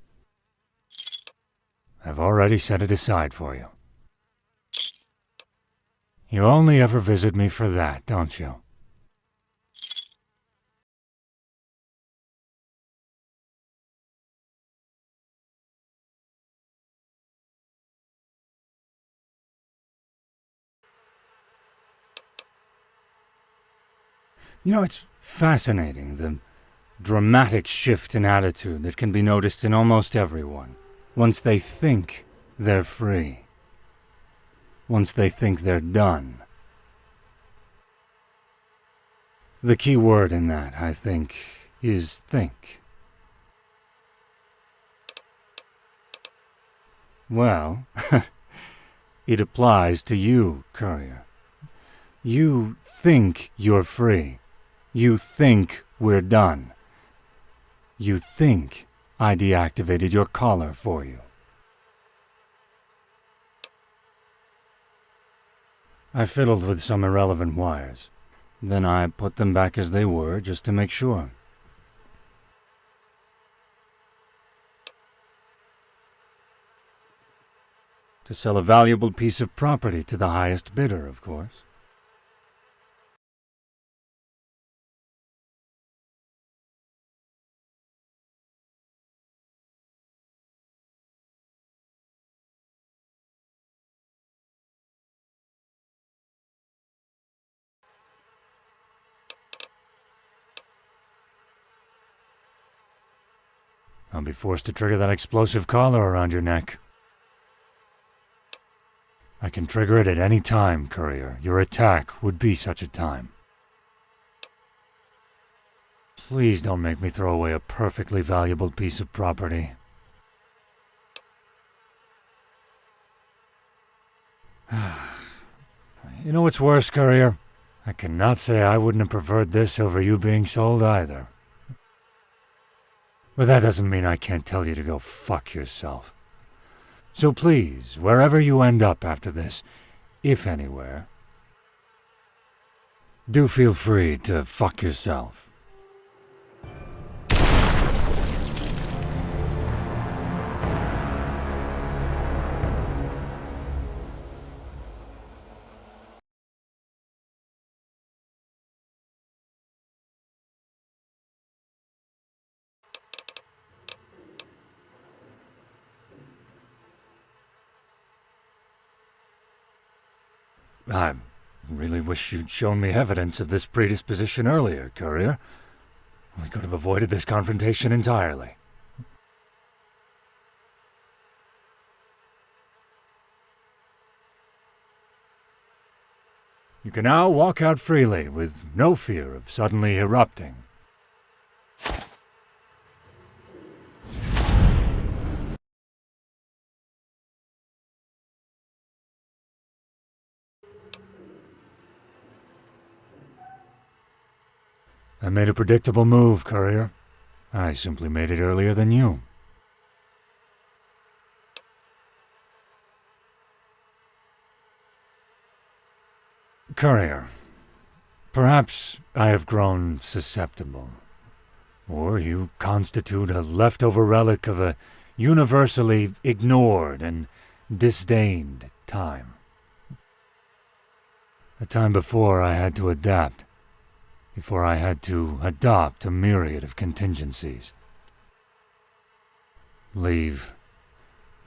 I've already set it aside for you. You only ever visit me for that, don't you? You know, it's fascinating, the dramatic shift in attitude that can be noticed in almost everyone. Once they think they're free. Once they think they're done. The key word in that, I think, is think. Well, it applies to you, Courier. You think you're free. You think we're done. You think I deactivated your collar for you. I fiddled with some irrelevant wires. Then I put them back as they were, just to make sure. To sell a valuable piece of property to the highest bidder, of course. I'll be forced to trigger that explosive collar around your neck. I can trigger it at any time, Courier. Your attack would be such a time. Please don't make me throw away a perfectly valuable piece of property. You know what's worse, Courier? I cannot say I wouldn't have preferred this over you being sold either. But that doesn't mean I can't tell you to go fuck yourself. So please, wherever you end up after this, if anywhere, do feel free to fuck yourself. I really wish you'd shown me evidence of this predisposition earlier, Courier. We could have avoided this confrontation entirely. You can now walk out freely with no fear of suddenly erupting. I made a predictable move, Courier. I simply made it earlier than you. Courier, perhaps I have grown susceptible. Or you constitute a leftover relic of a universally ignored and disdained time. A time before I had to adapt. Before I had to adopt a myriad of contingencies. Leave.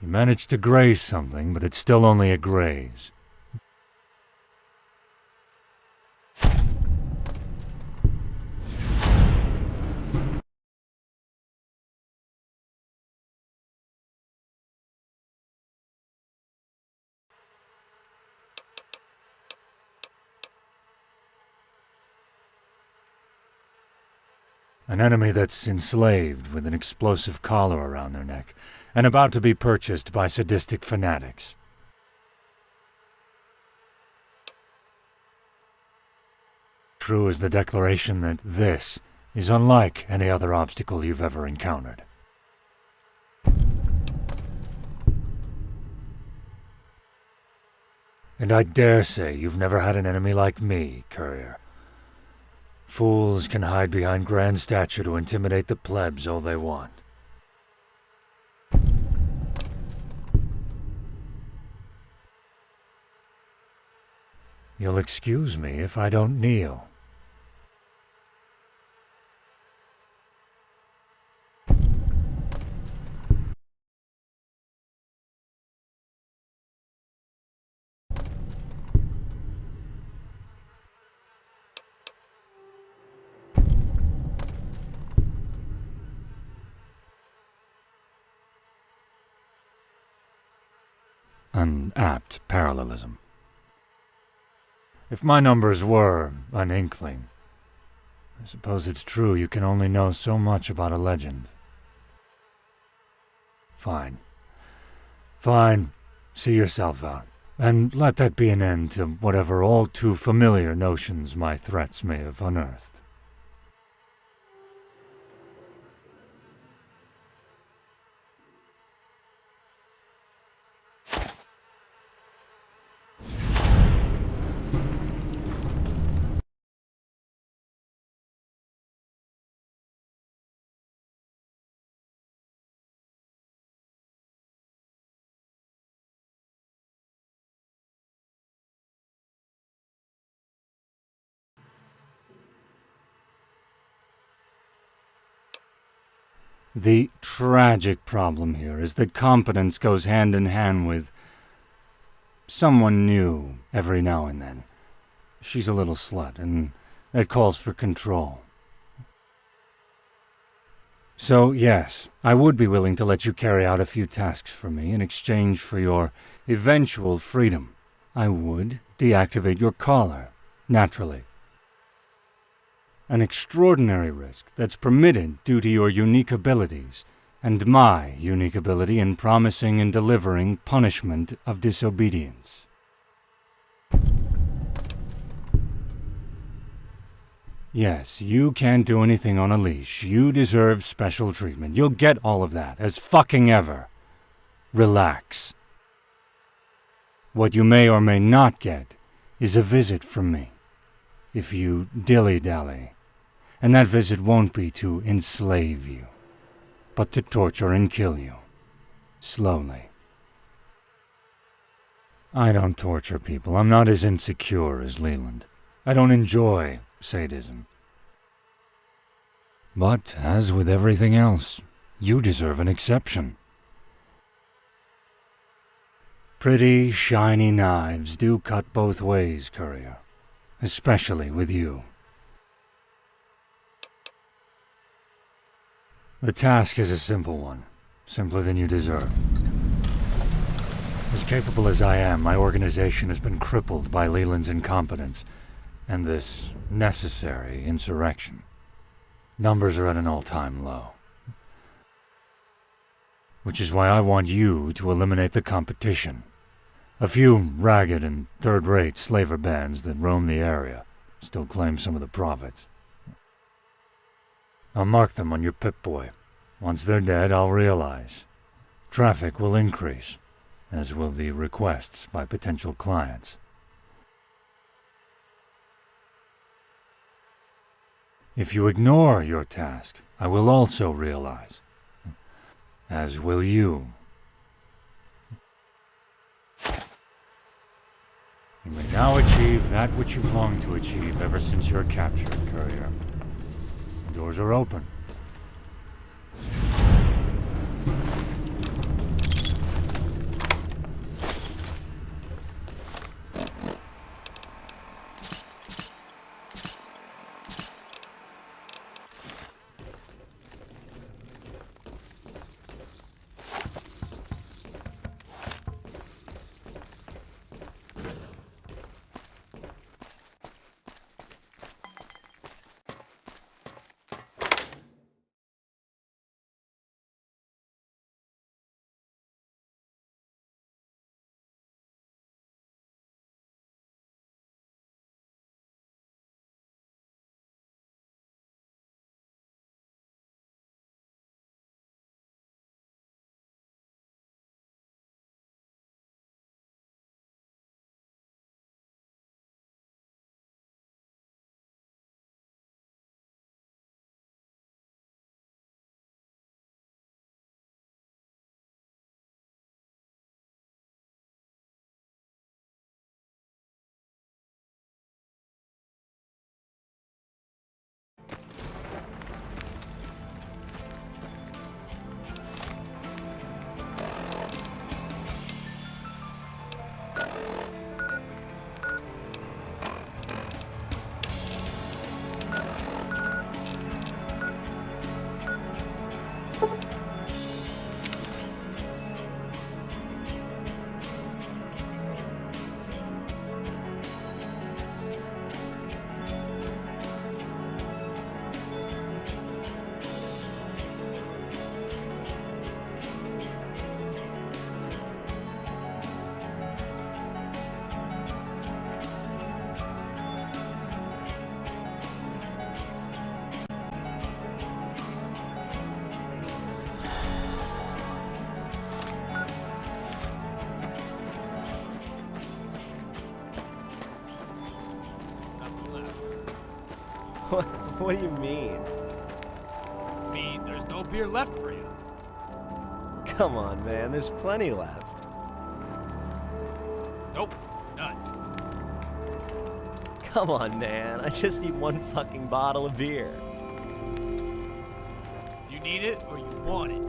You managed to graze something, but it's still only a graze. An enemy that's enslaved with an explosive collar around their neck and about to be purchased by sadistic fanatics. True as the declaration that this is unlike any other obstacle you've ever encountered. And I dare say you've never had an enemy like me, Courier. Fools can hide behind grand stature to intimidate the plebs all they want. You'll excuse me if I don't kneel. An apt parallelism. If my numbers were an inkling, I suppose it's true you can only know so much about a legend. Fine. Fine. See yourself out. And let that be an end to whatever all too familiar notions my threats may have unearthed. The tragic problem here is that competence goes hand in hand with someone new every now and then. She's a little slut, and that calls for control. So, yes, I would be willing to let you carry out a few tasks for me in exchange for your eventual freedom. I would deactivate your collar, naturally. An extraordinary risk that's permitted due to your unique abilities, and my unique ability in promising and delivering punishment of disobedience. Yes, you can't do anything on a leash. You deserve special treatment. You'll get all of that, as fucking ever. Relax. What you may or may not get is a visit from me, if you dilly-dally. And that visit won't be to enslave you, but to torture and kill you. Slowly. I don't torture people. I'm not as insecure as Leland. I don't enjoy sadism. But, as with everything else, you deserve an exception. Pretty, shiny knives do cut both ways, Courier. Especially with you. The task is a simple one, simpler than you deserve. As capable as I am, my organization has been crippled by Leland's incompetence and this necessary insurrection. Numbers are at an all-time low. Which is why I want you to eliminate the competition. A few ragged and third-rate slaver bands that roam the area still claim some of the profits. I'll mark them on your Pip-Boy. Once they're dead, I'll realize. Traffic will increase, as will the requests by potential clients. If you ignore your task, I will also realize. As will you. You may now achieve that which you've longed to achieve ever since your capture, Courier. The doors are open. What do you mean? mean there's no beer left for you. Come on, man, there's plenty left. Nope, none. Come on, man, I just need one fucking bottle of beer. You need it or you want it?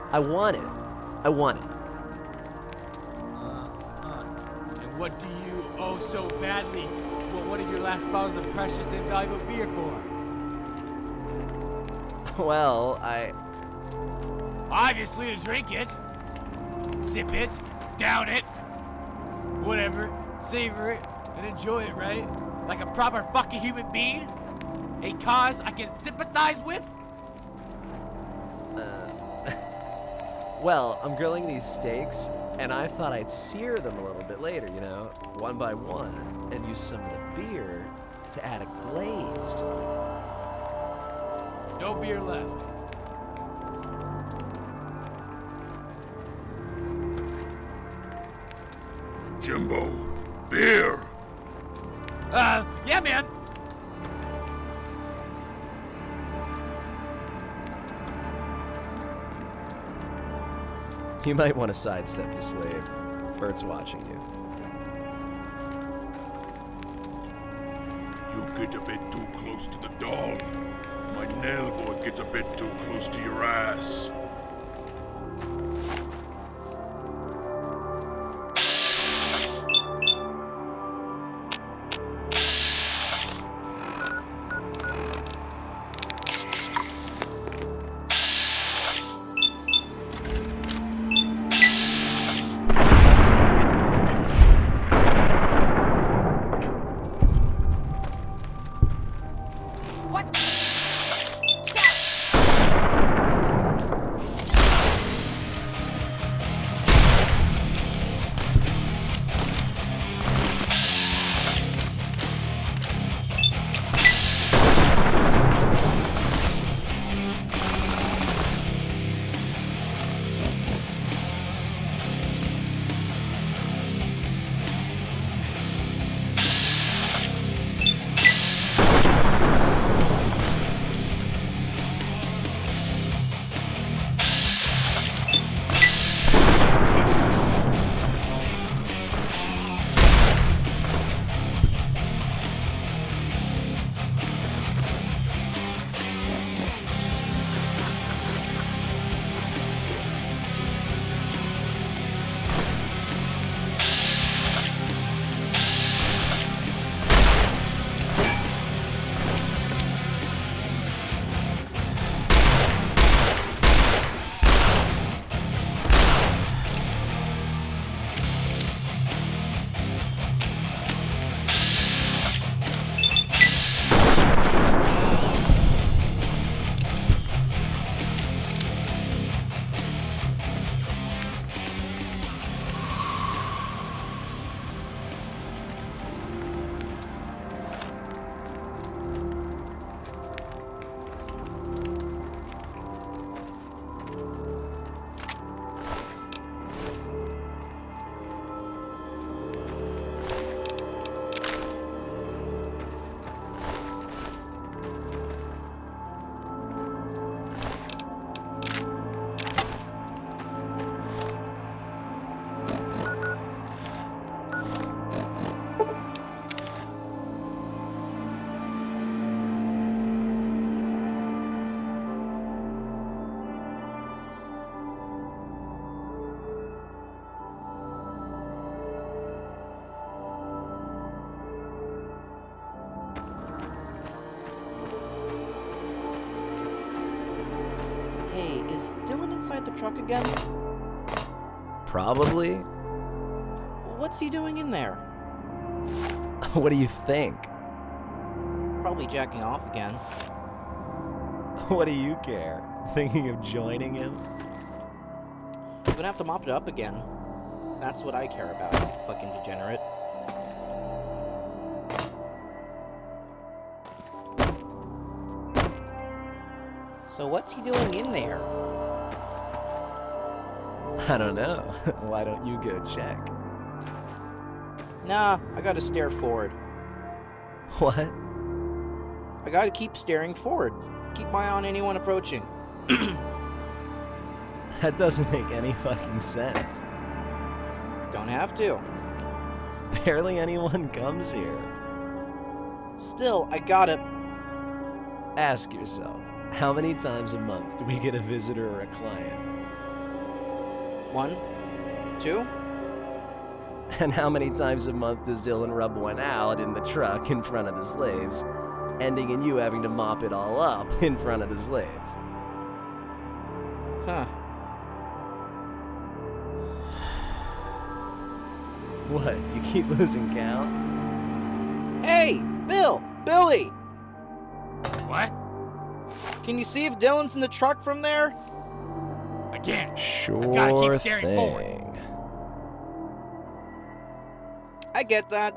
I want it. I want it. And what do you owe so badly? What are your last bottles of precious and valuable beer for? Well, Obviously to drink it. Sip it. Down it. Whatever. Savor it. And enjoy it, right? Like a proper fucking human being? A cause I can sympathize with? Well, I'm grilling these steaks, and I thought I'd sear them a little bit later, you know, one by one, and use some of the beer to add a glaze to it. No beer left. Jimbo, beer! Yeah, man. You might want to sidestep the slave. Bert's watching you. You get a bit too close to the doll. My nail boy gets a bit too close to your ass. Hey, is Dylan inside the truck again? Probably. What's he doing in there? What do you think? Probably jacking off again. What do you care? Thinking of joining him? He's gonna have to mop it up again. That's what I care about, you fucking degenerate. So what's he doing in there? I don't know. Why don't you go check? Nah, I gotta stare forward. What? I gotta keep staring forward. Keep my eye on anyone approaching. That doesn't make any fucking sense. Don't have to. Barely anyone comes here. Still, I gotta... Ask yourself, how many times a month do we get a visitor or a client? 1, 2. And how many times a month does Dylan rub one out in the truck in front of the slaves, ending in you having to mop it all up in front of the slaves? Huh. What, you keep losing count? Hey! Bill! Billy! What? Can you see if Dylan's in the truck from there? Again. Sure gotta keep staring thing. forward. I get that.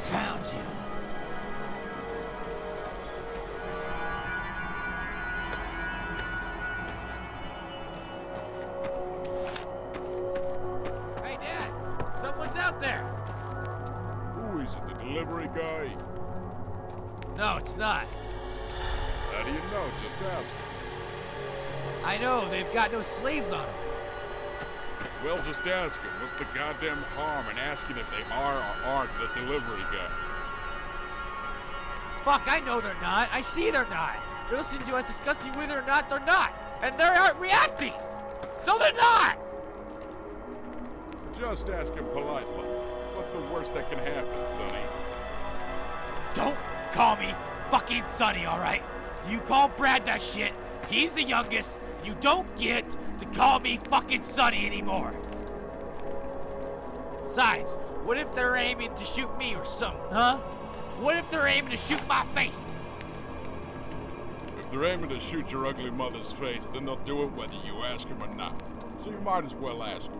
Found you. Hey, Dad! Someone's out there! Who is it, the delivery guy? No, it's not. How do you know? Just ask him. I know, they've got no slaves on them. Well, just ask him. What's the goddamn harm in asking if they are or aren't the delivery guy? Fuck, I know they're not. I see they're not. They're listening to us discussing whether or not they're not. And they aren't reacting. So they're not! Just ask him politely. What's the worst that can happen, Sonny? Don't call me fucking Sonny, alright? You call Brad that shit. He's the youngest. You don't get to call me fucking Sonny anymore. Besides, what if they're aiming to shoot me or something, huh? What if they're aiming to shoot my face? If they're aiming to shoot your ugly mother's face, then they'll do it whether you ask them or not. So you might as well ask him.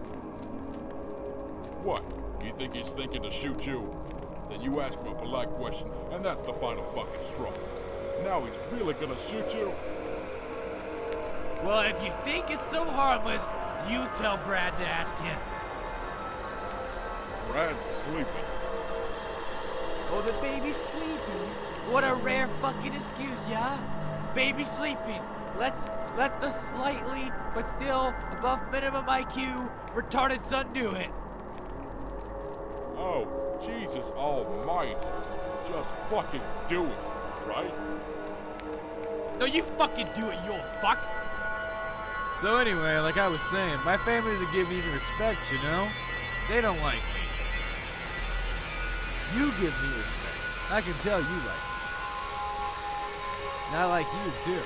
What? You think he's thinking to shoot you? Then you ask him a polite question, and that's the final fucking straw. Now he's really gonna shoot you? Well, if you think it's so harmless, you tell Brad to ask him. Brad's sleeping. Oh, the baby's sleeping. What a rare fucking excuse, yeah? Baby sleeping. Let's let the slightly, but still above minimum IQ, retarded son do it. Oh, Jesus almighty. Just fucking do it, right? No, you fucking do it, you old fuck. So anyway, like I was saying, my family doesn't give me any respect, you know? They don't like me. You give me respect. I can tell you like me. And I like you too.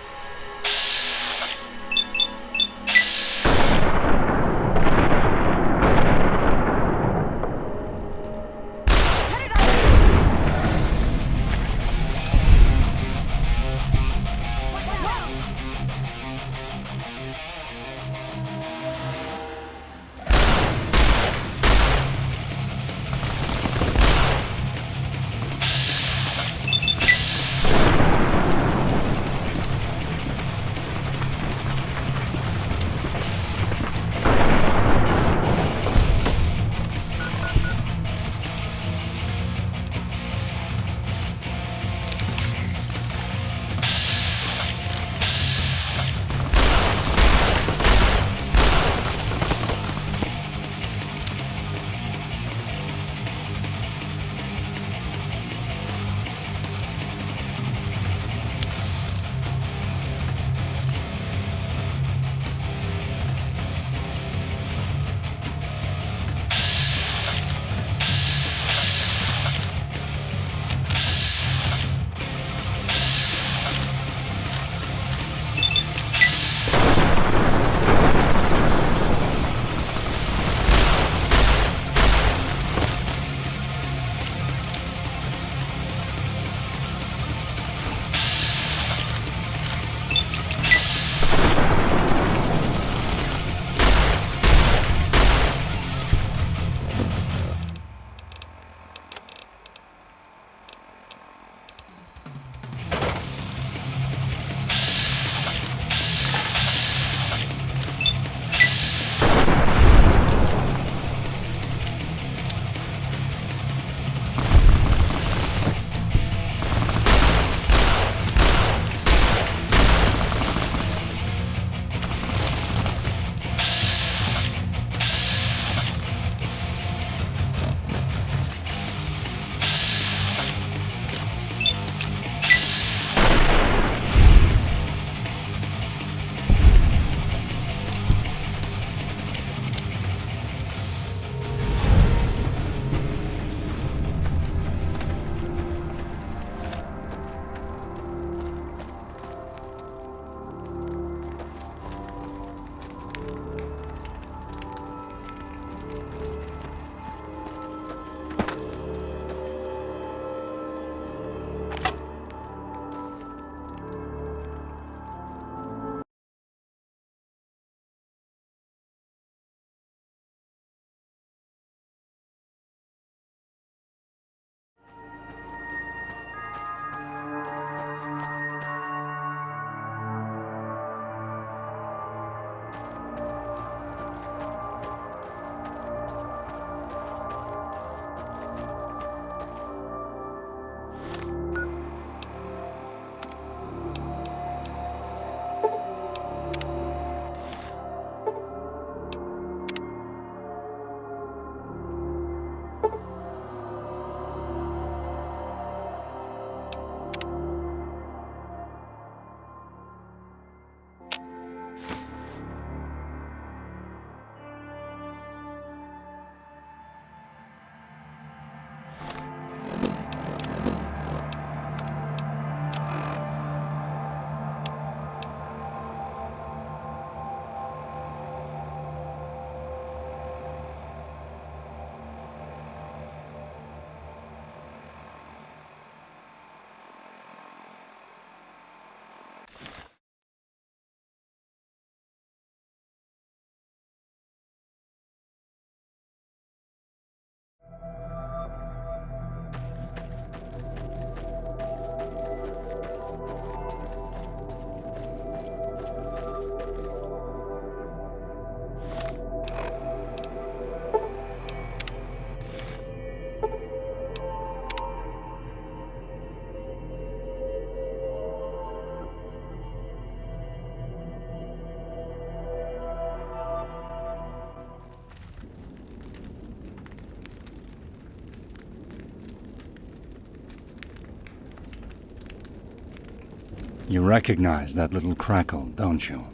You recognize that little crackle, don't you?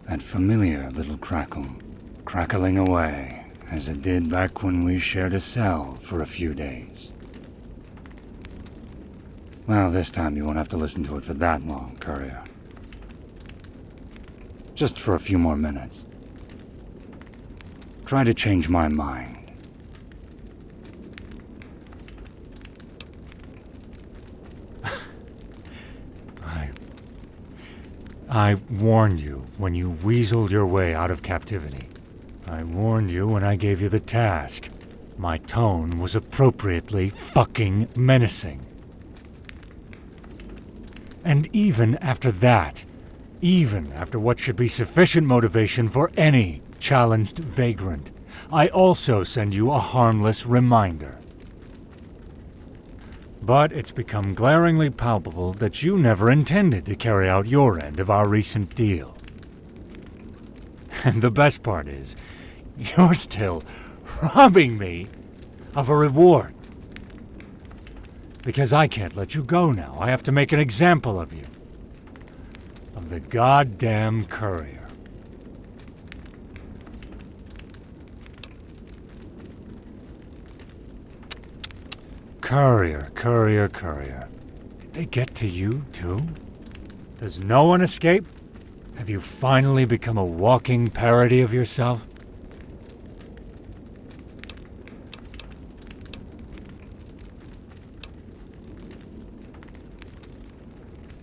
That familiar little crackle, crackling away, as it did back when we shared a cell for a few days. Well, this time you won't have to listen to it for that long, Courier. Just for a few more minutes. Try to change my mind. I warned you when you weaseled your way out of captivity. I warned you when I gave you the task. My tone was appropriately fucking menacing. And even after that, even after what should be sufficient motivation for any challenged vagrant, I also send you a harmless reminder. But it's become glaringly palpable that you never intended to carry out your end of our recent deal. And the best part is, you're still robbing me of a reward. Because I can't let you go now. I have to make an example of you. Of the goddamn courier. Courier. Did they get to you, too? Does no one escape? Have you finally become a walking parody of yourself?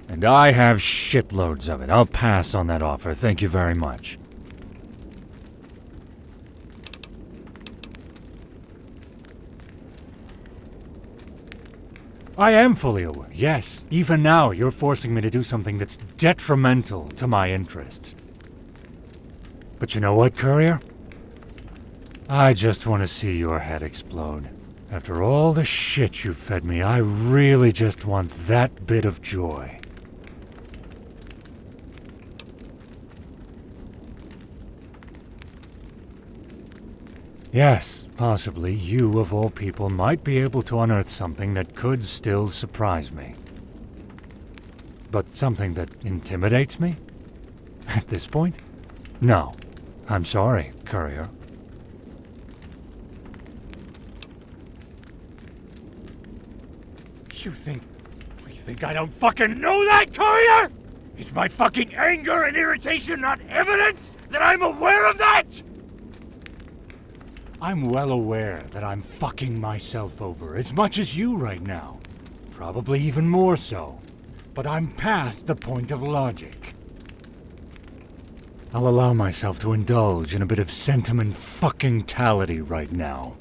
And I have shitloads of it. I'll pass on that offer. Thank you very much. I am fully aware, yes. Even now, you're forcing me to do something that's detrimental to my interests. But you know what, Courier? I just want to see your head explode. After all the shit you've fed me, I really just want that bit of joy. Yes, possibly you, of all people, might be able to unearth something that could still surprise me. But something that intimidates me? At this point? No. I'm sorry, Courier. You think I don't fucking know that, Courier? Is my fucking anger and irritation not evidence that I'm aware of that? I'm well aware that I'm fucking myself over as much as you right now. Probably even more so. But I'm past the point of logic. I'll allow myself to indulge in a bit of sentiment fucking-tality right now.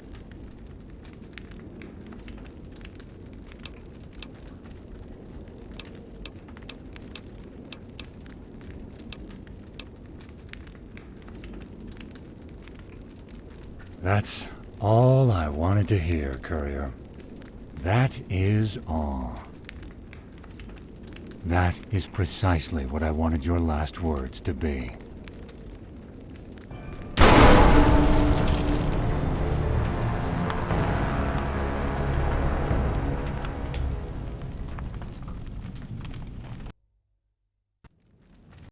That's all I wanted to hear, Courier. That is all. That is precisely what I wanted your last words to be.